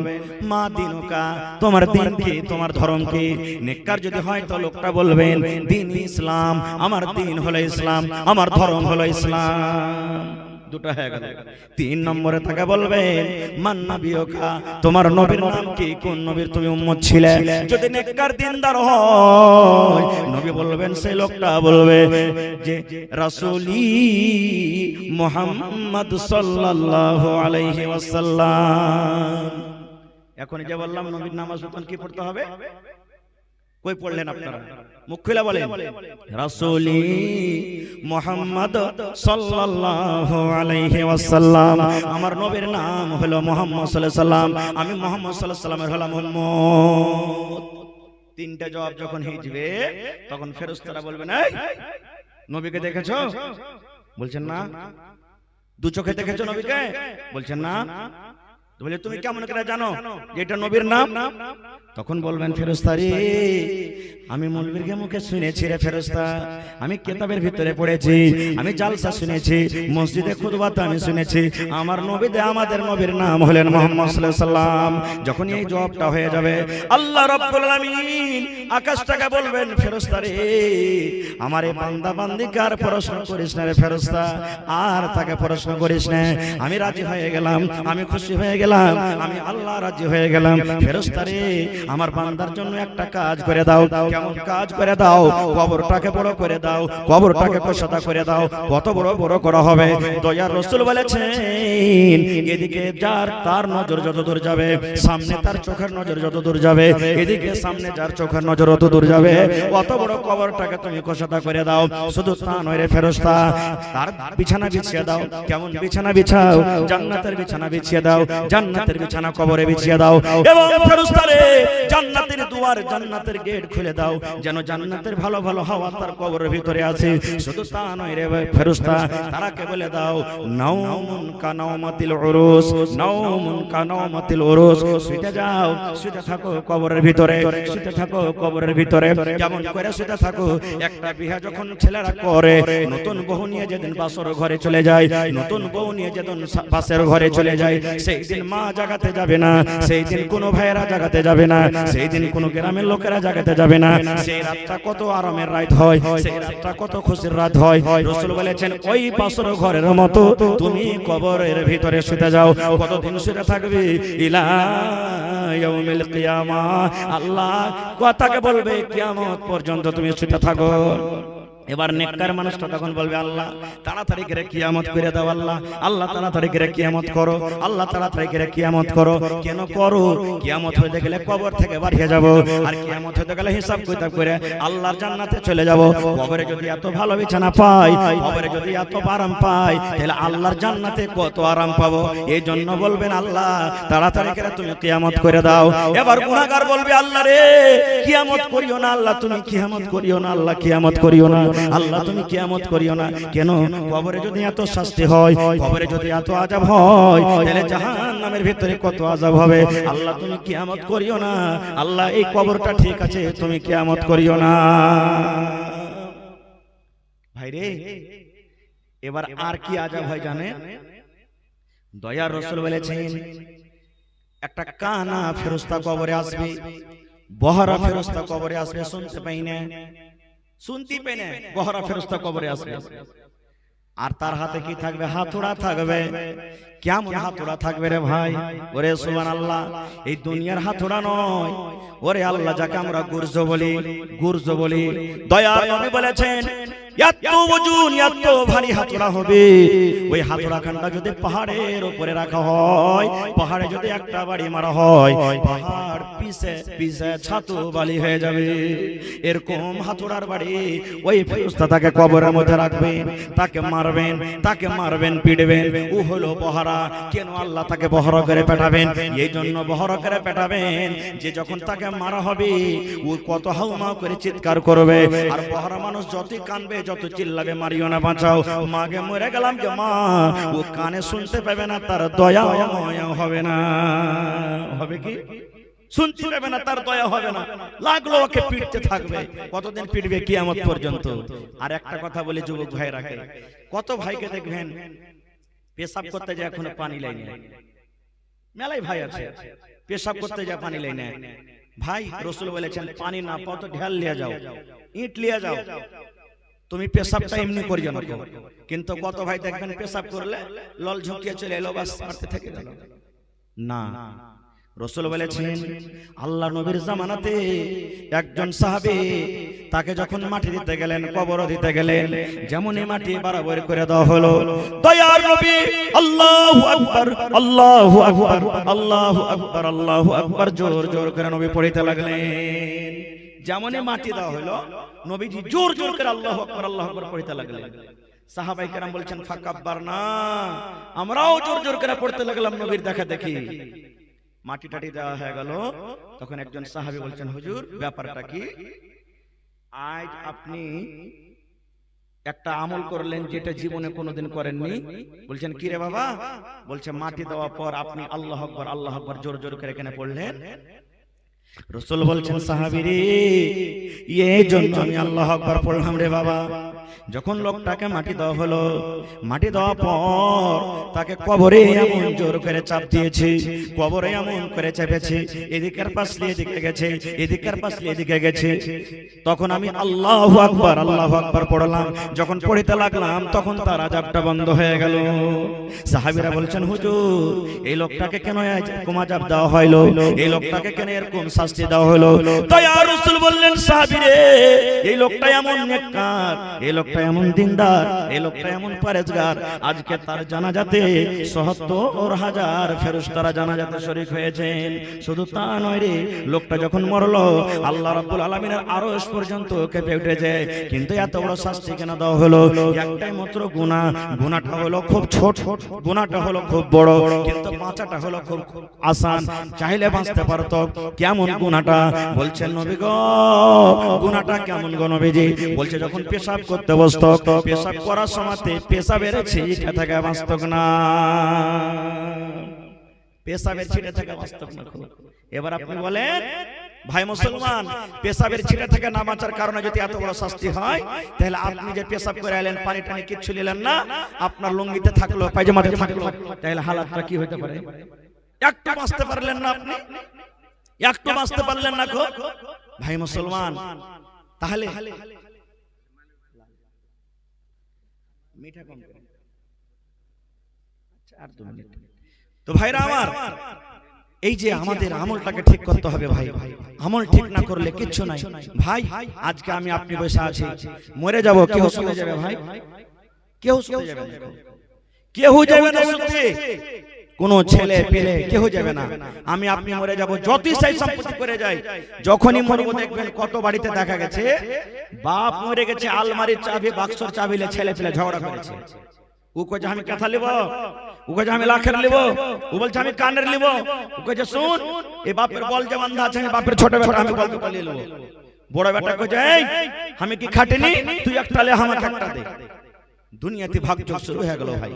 A: মা দিনুকা, তোমার দিন কি, তোমার ধর্ম কি। নেককার যদি হয় তো লোকটা বলবেন দিন ইসলাম, আমার দিন হলো ইসলাম, আমার ধর্ম হলো ইসলাম। দুটো হয়ে গেল। 3 নম্বরে তাকে বলবেন মান নবিয়কা, তোমার নবীর নাম কি, কোন নবীর তুমি উম্মত ছিলে। যদি নেককার দিনদার হয়, নবী বলবেন, সেই লোকটা বলবে যে রাসূলি মুহাম্মদ সাল্লাল্লাহু আলাইহি ওয়াসাল্লাম। এখন যে বললাম নবীর নামাজ তখন কি পড়তে হবে? কই পড়লেন আপনারা? মুখ খুলে বলেন রাসূলি মুহাম্মদ সাল্লাল্লাহু আলাইহি ওয়াসাল্লাম। আমার নবীর নাম হলো মুহাম্মদ সাল্লাল্লাহু আলাইহি ওয়াসাল্লাম, আমি মুহাম্মদ সাল্লাল্লাহু আলাইহি ওয়াসাল্লামের হলাম উম্মত। 3টা জবাব যখন হইবে তখন ফেরেশতারা বলবেন এই নবীকে দেখেছো? বলছেন না। 2 চোখে দেখেছো নবীকে? বলছেন না। বলে তুমি কেমন করে জানো যে এটা নবীর নাম? তখন বলবেন ফেরেশতা রে, আমি মৌলবীর মুখে শুনেছি রে ফেরেশতা, আমি কিতাবের ভিতরে পড়েছি, আমি জালসা শুনেছি, মসজিদে খুতবাতে আমি শুনেছি, আমার নবীতে আমাদের নবীর নাম হলেন মুহাম্মদ সাল্লাল্লাহু আলাইহি সাল্লাম। যখন এই জবাবটা হয়ে যাবে, আল্লাহ রাব্বুল আলামিন আকাশ থেকে বলবেন ফেরেশতা রে, আমার এই বান্দা বান্দিকে আর প্রশ্ন করিস না রে ফেরেশতা, আর তাকে প্রশ্ন করিস না, আমি রাজি হয়ে গেলাম, আমি খুশি হয়ে গেলাম, আমি আল্লাহ রাজি হয়ে গেলাম। ফেরেশতা রে, আমার বান্দার জন্য একটা কাজ করে দাও। কেমন কাজ করে দাও? কবরটাকে বড় করে দাও, কবরটাকে কোষাদা করে দাও। কত বড় বড় করা হবে? দয়ার রাসূল বলেছেন, এদিকে যার তার নজর যত দূর যাবে, সামনে তার চোখের নজর যত দূর যাবে, এদিকে সামনে যার চোখের নজর অত দূর যাবে, অত বড় কবরটাকে তুমি কোষাদা করে দাও। শুধু তা নয় রে ফেরেশতা, তার বিছানা বিছিয়ে দাও। কেমন বিছানা বিছাও? জান্নাতের বিছানা বিছিয়ে দাও, জান্নাতের বিছানা কবরে বিছিয়ে দাও। এবং ফেরেশতা রে, জান্নাতের দুয়ার, জান্নাতের গেট খুলে দাও, যেন জান্নাতের ভালো ভালো হাওয়া তার কবরের ভিতরে আছে। শুধু তা নয় রে ফেরেশতা, তারাকে বলে দাও, নাওমুন কানাওমাতিল উরুস, নাওমুন কানাওমাতিল উরুস, শুতে যাও, শুতে থাকো কবরের ভিতরে, শুতে থাকো কবরের ভিতরে। কেমন করে শুতে থাকো? একটা বিয়ে যখন ছেলেরা করে, নতুন বউ নিয়ে যেদিন বাসর ঘরে চলে যায়, নতুন বউ নিয়ে যেদিন বাসের ঘরে চলে যায়, সেই দিন মা জাগাতে যাবে না, সেই দিন কোনো ভাইয়েরা জাগাতে যাবে না, সেই দিন কোনো গ্রামের লোকেরা জাগাতে যাবে না। সেই রাতটা কত আরামের রাত হয়, সেই রাতটা কত খুশির রাত হয়। রাসূল বলেছেন, ওই বাসর ঘরের মতো তুমি কবরের ভিতরে শুতে যাও। কতদিন শুতে থাকবে? ইলা ইয়াউমিল কিয়ামা, আল্লাহ কথাকে বলবে কিয়ামত পর্যন্ত তুমি শুতে থাকো। এবার নেককার মানুষটা তখন বলবে, আল্লাহ তাড়াতাড়ি করে কিয়ামত করে দাও, আল্লাহ, আল্লাহ তাড়াতাড়ি করে কিয়ামত করো, আল্লাহ তাড়াতাড়ি করে কিয়ামত করো। কেন করো? কিয়ামত হতে গেলে কবর থেকে বাড়িয়ে যাব, আর কিয়ামত হতে গেলে হিসাব কিতাব করে আল্লাহর জান্নাতে চলে যাব। কবরে যদি এত ভালো বিছানা পাই, কবরে যদি এত আরাম পাই, তাহলে আল্লাহর জান্নাতে কত আরাম পাবো। এই জন্য বলবেন, আল্লাহ তাড়াতাড়ি করে তুমি কিয়ামত করে দাও। এবার গুনাহগার বলবে, আল্লাহ রে, কিয়ামত করিও না, আল্লাহ তুমি কিয়ামত করিও না, আল্লাহ কিয়ামত করিও না, আল্লাহ তুমি কিয়ামত করিও না। কেন? কবরে যদি এত শাস্তি হয়, কবরে যদি এত আযাব হয়, তাহলে জাহান্নামের ভিতরে কত আযাব হবে। আল্লাহ তুমি কিয়ামত করিও না, আল্লাহ এই কবরটা ঠিক আছে, তুমি কিয়ামত করিও না। ভাইরে, এবার আর কি আযাব হয় জানে? দয়ার রাসূল বলেছেন, একটা কানা ফেরেশতা কবরে আসবে, বহরা ফেরেশতা কবরে আসবে, শুনতে পাই না, শুনতে পাই না, বহরা ফেরেশতা কবরে আসবে। আর তার হাতে কি থাকবে? হাতুড়া থাকবে। কেমন হাতুড়া থাকবে রে ভাই? ওরে সুবহানাল্লাহ, এই দুনিয়ার হাতুড়া নয়, ওরে আল্লাহ যাকে আমরা গুরজ বলি, গুরজ বলি। দয়ার নবী বলেছেন, এত ওজন, এত ভারী হাতুড়া হবে, ওই হাতুড়া খানটা যদি পাহাড়ের উপরে রাখা হয়, পাহাড়ে যদি একটা বাড়ি মারা হয়, পাহাড় পিছে পিছে ছাতু বালি হয়ে যাবে। এরকম হাতুড়ার বাড়ি ওই ফেরেশতা তাকে কবরের মধ্যে রাখবেন, তাকে মারবেন, তাকে মারবেন, পিটবেন। ও হলো বহরা। কেন আল্লাহ তাকে বহরা করে পেটাবেন? এই জন্য বহরা করে পেটাবেন যে যখন তাকে মারা হবে, ও কত হাউমা করে চিৎকার করবে। আর বহরা মানুষ যতই কানবে, যত চিল্লাবে, মারিও না, বাঁচাও, মাগে মরে গেলাম যে মা, ও কানে শুনতে পাবে না, তার দয়া হবে না। হবে কি? শুনতে পাবে না, তার দয়া হবে না, লাগলো ওকে পিটতে থাকবে। কতদিন পিটবে? কিয়ামত পর্যন্ত। আর একটা কথা বলি যুবক ভাইরাকে, কত ভাইকে দেখবেন পেশাব করতে যায় এখনো পানি লাইনে, মেলাই ভাই আছে পেশাব করতে যায় পানি লাইনে। ভাই রাসূল বলেছেন, পানি না পাও তো ঢেল লিয়ে যাও, ইট লিয়ে যাও, তুমি পেশাবটা এমনি করিও না। কিন্তু কত ভাই দেখবেন পেশাব করলে লল ঝুঁকিয়ে চলে এলো, বাস মারতে থেকে গেল না। রাসূল বলেছেন, আল্লাহ নবীর জামানাতে একজন সাহাবী, তাকে যখন মাটি দিতে গেলেন, কবর দিতে গেলেন, যেমনই মাটি বরাবর করে দেওয়া হলো, দয়ার নবী আল্লাহু আকবার, আল্লাহু আকবার, আল্লাহু আকবার, আল্লাহু আকবার জোর জোর করে নবী পড়তে লাগলেন। যেমনই মাটি দেওয়া হলো, নবীজি জোর জোর করে আল্লাহু আকবার, আল্লাহু আকবার পড়তে লাগলেন। সাহাবায়ে কেরাম বলছেন, ফাকাব্বারনা, আমরাও জোর জোর করে পড়তে লাগলাম নবীর দেখা দেখি। মাটি টাটি দেওয়া হয়ে গেল, তখন একজন সাহাবী বলছেন, হুজুর ব্যাপারটা কি? আজ আপনি একটা আমল করলেন যেটা জীবনে কোনোদিন করেননি। বলছেন, কি রে বাবা? বলছে, মাটি দেওয়ার পর আপনি আল্লাহু আকবার, আল্লাহু আকবার জোর জোর করে এখানে পড়লেন, রাসূল বলছেন সাহাবীরে এই জন্য আমি আল্লাহু আকবার পড়লাম রে বাবা। যখন লোকটাকে মাটি দেওয়া হলো, মাটি দেওয়ার পর তাকে কবরে এমন জোর করে চাপ দিয়েছে, কবরে এমন করে চেপেছে, এদিকের পাশে এদিকে গেছে, এদিকের পাশে এদিকে গেছে। তখন আমি আল্লাহু আকবার পড়লাম। যখন পড়তে লাগলাম তখন তার আযাবটা বন্ধ হয়ে গেল। সাহাবীরা বলছেন হুজুর এই লোকটাকে কেন এরকম আযাব দেওয়া হলো, এই লোকটাকে কেন এরকম শাস্তি দেওয়া হলো? তাই আর রাসূল বললেন সাহাবীরে এই লোকটা এমন নেককার, এই লোকটা এমন দিনদার, এই লোকটা এমন পরেজগার, আজকে তার জানাজাতে ৭৭,০০০ ফেরেশতারা জানাজাতে শরীক হয়েছেন। শুধু তা নয় রে, লোকটা যখন মরলো আল্লাহ রাব্বুল আলামিনের আরশ পর্যন্ত কেঁপে উঠেছে। কিন্তু এত বড় শাস্তি কেন দেওয়া হলো? একটাই মাত্র গুনাহ, গুনাহটা হলো খুব ছোট, গুনাহটা হলো খুব বড়, কিন্তু বাঁচাটা হলো খুব আসান। চাইলে বাঁচতে পারতো। কেমন গুনাহটা? বলছেন নবী গো গুনাহটা কেমন গো নবীজি? বলছে যখন পেশাব করতে বসতো, পেশাব করার সময়তে পেশাবের ছিটা থেকে বাঁচত না, পেশাবের ছিটা থেকে বাঁচত না। এবার আপনি বলেন ভাই মুসলমান, পেশাবের ছিটা থেকে না বাঁচার কারণে যদি এত বড় শাস্তি হয়, তাহলে আপনি যে পেশাব করে এলেন, পানি টানি কিচ্ছু নিলেন না, আপনার লুঙ্গিতে থাকলো, পায়জামাতে থাকলো, তাহলে হালাতটা কি হতে পারে? একটু বাঁচতে পারলেন না আপনি, একটু বাঁচতে পারলেন না গো ভাই মুসলমান। তাহলে মিঠা কম করেন। আর 2 মিনিট। তো ভাইরা আমার, এই যে আমাদের আমলটাকে ঠিক করতে হবে ভাই। আমল ঠিক না করলে কিচ্ছু নাই ভাই। আজকে আমি আপনি বসে আছি, মরে যাব, কেউ শুতে যাবে ভাই? কেউ শুতে যাবে না, কেউ যাবে না শুতে। কোন ছেলে পেলে কেউ যাবে না। আমি আপনি মরে যাব, যতই চাই সম্পত্তি করে যাই, যখনই মরবো দেখবেন কত বাড়িতে দেখা গেছে বাপ মরে গেছে, আলমারির চাবি বাক্সর চাবিলে ছেলে পেলে ঝগড়া করেছে। ও কইছে আমি কথা লিব, ও কইছে আমি লাখের লিব, ও বলছে আমি কানের লিব, ও কইছে শুন এই বাপের বল যে বান্ধা আছে, আমি বাপের ছোট বেটা, আমি বলতে পালিয়ে লিব। বড় বেটা কইছে এই আমি কি খাটিনি, তুই একটা লে আমাকে একটা দে। দুনিয়াতে ভাগযোগ শুরু হয়ে গেল ভাই,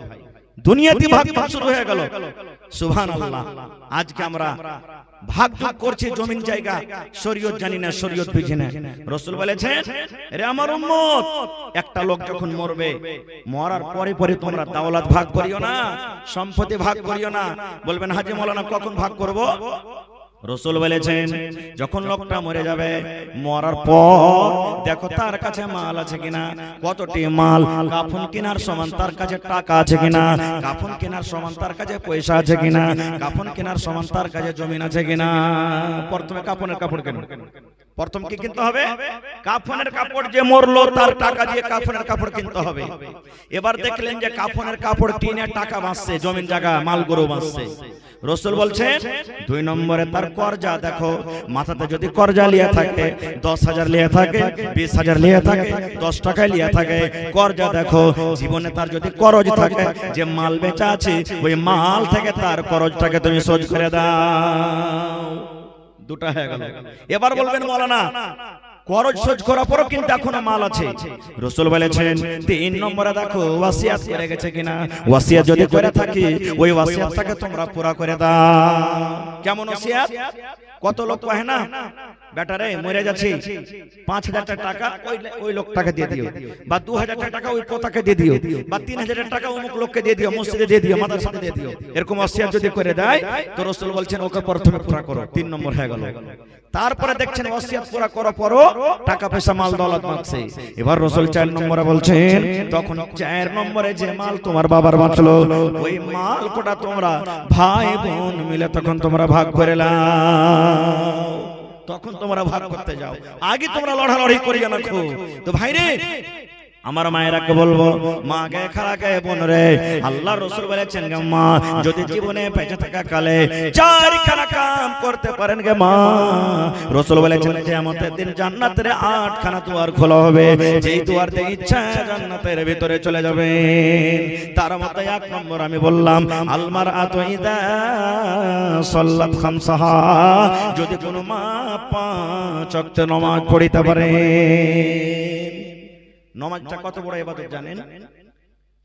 A: দুনিয়াতে ভাগযোগ শুরু হয়ে গেল। সুবহানাল্লাহ। আজকে আমরা ভাগযোগ করছি জমিন জায়গা, শরীয়ত জানি না, শরীয়ত বুঝি না। রাসূল বলেছেন রে আমার উম্মত, একটা লোক যখন মরবে, মরার পরে পরে তোমরা দাওলাত ভাগ করিও না, সম্পত্তি ভাগ করিও না। বলবেন হাজী মাওলানা কখন ভাগ করব? রাসূল বলেছেন যখন লোকটা মরে যাবে, মরার পর দেখো তার কাছে মাল আছে কিনা, কতটি মাল, কাফন কেনার সমান তার কাছে টাকা আছে কিনা, কাফন কেনার সমান তার কাছে পয়সা আছে কিনা, কাফন কেনার সমান তার কাছে জমি আছে কিনা। প্রথমে কাফনের কাপড় কেন, প্রথম কি কিনতে হবে? কাফনের কাপড়। যে মরলো তার টাকা দিয়ে কাফনের কাপড় কিনতে হবে। এবার দেখলেন যে কাফনের কাপড় কিনে টাকা বাঁচছে, জমিন জায়গা মাল গরু বাঁচছে। রাসূল বলছেন 2 নম্বরে তার কর্জা দেখো, মাথাতে যদি কর্জা লিয়া থাকে, 10,000 লিয়া থাকে, 20,000 লিয়া থাকে, 10 টাকা লিয়া থাকে, কর্জা দেখো। জীবনে তার যদি করজ থাকে, যে মাল বেচা আছে ওই মাল থেকে তার করজটাকে তুমি শোধ করে দাও। দুটা হয়ে গেল। এবার বলবেন মাওলানা করজ শোধ করার পরও কিন্তু এখনো মাল আছে। রাসূল বলেছেন 3 নম্বরে দেখো ওয়াসিয়াত করে গেছে কিনা, ওয়াসিয়াত যদি করে থাকি ওই ওয়াসিয়াতটাকে তোমরা পুরা করে দাও। কেমন ওয়াসিয়াত? কত লোক কয় না বেটারে মরে যাচ্ছে, 5,000 টাকা ওই লোকটাকে দিয়ে দিও, বা 2,000 টাকা ওই পোতাকে দিয়ে দিও, বা 3,000 টাকা অমুক লোককে দিয়ে দিও, মসজিদে দিয়ে দিও, মাদ্রাসাতে দিয়ে দিও। এরকম ওয়াসিয়াত যদি করে দেয় তো রাসূল বলছেন ওকে প্রথমে পুরা করো। 3 নম্বর হয়ে গেল। তারপরে দেখছেন ওয়াসিয়াত পুরা করার পরও টাকা পয়সা মাল দৌলত বাঁচছে। এবার রাসূল 4 নম্বরে বলছেন তখন 4 নম্বরে যে মাল তোমার বাবার বাঁচলো, ওই মাল কোটা তোমরা ভাই বোন মিলে তখন তোমরা ভাগ করে নাও, তখন তোমরা ভাগ করতে যাও। আগে তোমরা লড়ালড়ি করিও না। তো ভাই রে আমার মায়েরাকে বলবো, মা গে খালা গে বোন রে, আল্লাহ রাসূল বলেছেন গে মা যদি জীবনে বেঁচে থাকা কালে 4খানা কাম করতে পারেন গে মা, রাসূল বলেছেন কিয়ামতের দিন জান্নাতের 8খানা দুয়ার খোলা হবে, যেই দুয়ার দিয়ে ইচ্ছা জান্নাতের ভিতরে চলে যাবে। তার মধ্যে 1 নম্বর আমি বললাম আল মারআতু ইযা সাল্লাত খামসাহা, যদি কোনো মা 5 ওয়াক্ত নামাজ পড়িতে পারে। নামাজটা কত বড় ইবাদত জানেন?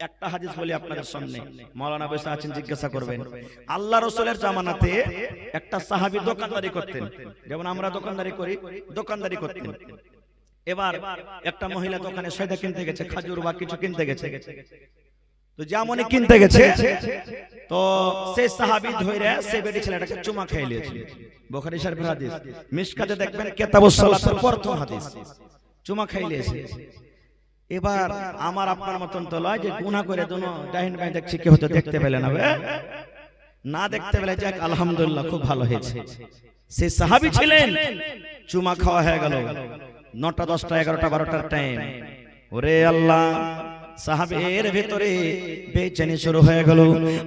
A: একটা হাদিস বলি আপনাদের সামনে, মাওলানা বসে আছেন, জিজ্ঞাসা করবেন। আল্লাহ রাসূলের জামানাতে একটা সাহাবী দোকানদারি করতেন, যেমন আমরা দোকানদারি করি, দোকানদারি করতেন। এবার একটা মহিলা দোকানে সয়দা কিনতে গেছে, খাজুর বা কিছু কিনতে গেছে। তো যেমনই কিনতে গেছে, তো সেই সাহাবী ধইরা সেই বেটি ছেলেটাকে চুমা খেয়ে নিয়েছিল। বুখারী শরীফের হাদিস, মিশকাতে দেখবেন কিতাবুস সালাতের প্রথম হাদিস, চুমা খেয়ে নিয়েছে। এবার আমার আপনার মতন তো লয় যে গুনাহ করে দোনো ডাইন বাই দেখছি, কি হতো দেখতে পেলে না, না দেখতে পেলে যাক আলহামদুলিল্লাহ খুব ভালো হয়েছে। সেই সাহাবী ছিলেন, চুমা খাওয়া হয়ে গেল 9টা 10টা 11টা 12টার টাইম। ওরে আল্লাহ, সাহাবের ভিতরে বেচেনি শুরু হয়ে গেল।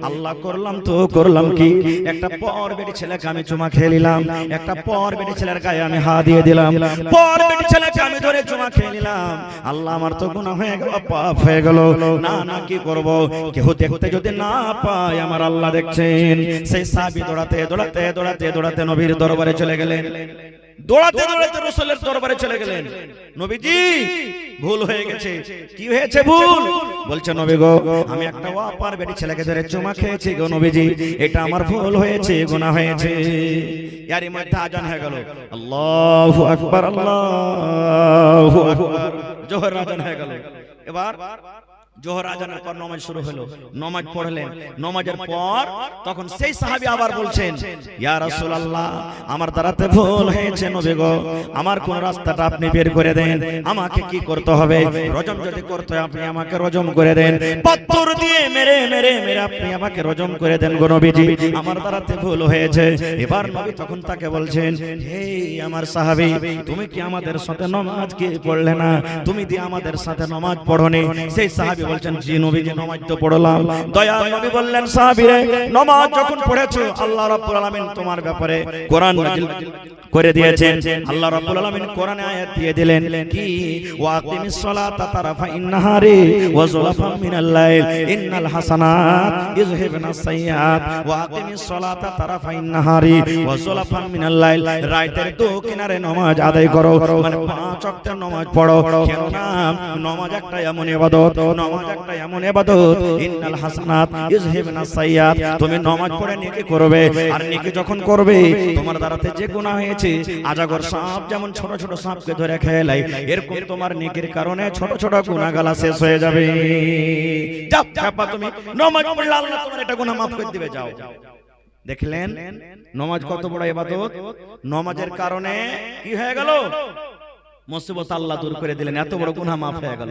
A: আল্লাহ করলাম তো করলাম কি, একটা পর বেটি ছেলেকে আমি চুমা খেয়ে নিলাম, একটা পর বেটি ছেলের গায়ে আমি হাত দিয়ে দিলাম, পর বেটি ছেলেকে আমি ধরে চুমা খেয়ে নিলাম। আল্লাহ আমার তো গুনাহ হয়ে গেল, পাপ হয়ে গেল। না না কি করব, কেউ দেখতে যদি না পায়, আমার আল্লাহ দেখছেন। সেই সাহাবী দৌড়াতে দৌড়াতে দৌড়াতে দৌড়াতে নবীর দরবারে চলে গেলেন, দৌড়াতে দৌড়াতে রাসূলের দরবারে চলে গেলেন। নবীজি ভুল হয়ে গেছে। কি হয়েছে ভুল? বলছে নবী গো, আমি একটা ওয়াপার বেটি ছেলেকে ধরে চুমা খেয়েছি গো নবীজি, এটা আমার ভুল হয়েছে, গুনাহ হয়েছে। ইয়ারই মধ্যে আজান হয়ে গেল, আল্লাহু আকবার, আল্লাহু আকবার, জোহর আজান হয়ে গেল। এবার জোহর আজানের পর নামাজ শুরু হলো, নামাজ পড়লেন। নামাজের পর তখন সেই সাহাবী আবার বলছেন, ইয়া রাসূলুল্লাহ, আমার দ্বারাতে ভুল হয়েছে নবী গো, আমার কোন রাস্তাটা আপনি বের করে দেন, আমাকে কি করতে হবে? রজম যদি করতে হয় আপনি আমাকে রজম করে দেন, পাথর দিয়ে মেরে মেরে মেরে আপনি আমাকে রজম করে দেন গো নবীজি, আমার দ্বারাতে ভুল হয়েছে। এবার নবী তখন তাকে বলছেন, হে আমার সাহাবী, তুমি কি আমাদের সাথে নামাজ কি পড়লে না? তুমি কি আমাদের সাথে নামাজ পড়োনি? সেই সাহাবী বলছেন, জি নবীজি, নামাজ তো পড়লাম। দয়াল নবী বললেন, সাহাবী রে, নামাজ যখন পড়েছো, আল্লাহ রাব্বুল আলামিন তোমার ব্যাপারে কোরআন নাযিল করে দিয়েছেন। আল্লাহ রাব্বুল আলামিন কোরআনে আয়াত দিয়ে দিলেন কি, ওয়াকিমিস সালাতা তারাফাইন নাহারি ওয়া যুলাফাম মিনাল লাইল ইন্নাল হাসানাত ইযহিবনাস সাইয়্যাত ওয়াকিমিস সালাতা তারাফাইন নাহারি ওয়া যুলাফাম মিনাল লাইল। রাতের দু কিনারে নামাজ আদায় করো, মানে 5 ওয়াক্তের নামাজ পড়ো। কেননা নামাজ একটা এমন ইবাদত, নামাজ একটা এমন ইবাদত, ইন্নাল হাসানাত ইযহিবনাস সাইয়্যাত, তুমি নামাজ পড়ে নেকি করবে, আর নেকি যখন করবে তোমার দ্বারাতে যে গুনাহ হয়েছে, আজাগর সাপ যেমন ছোট ছোট সাপকে ধরে খেলাই, এরকম তোমার নেকির কারণে ছোট ছোট গুনাহগালা শেষ হয়ে যাবে। যাও বাবা, তুমি নামাজ পড়লে আল্লাহ তোমার এটা গুনাহ maaf করে দিবে। যাও। দেখলেন নামাজ কত বড় ইবাদত, নামাজের কারণে কি হয়ে গেল? মুসিবত আল্লাহ দূর করে দিলেন, এত বড় গুনাহ maaf হয়ে গেল।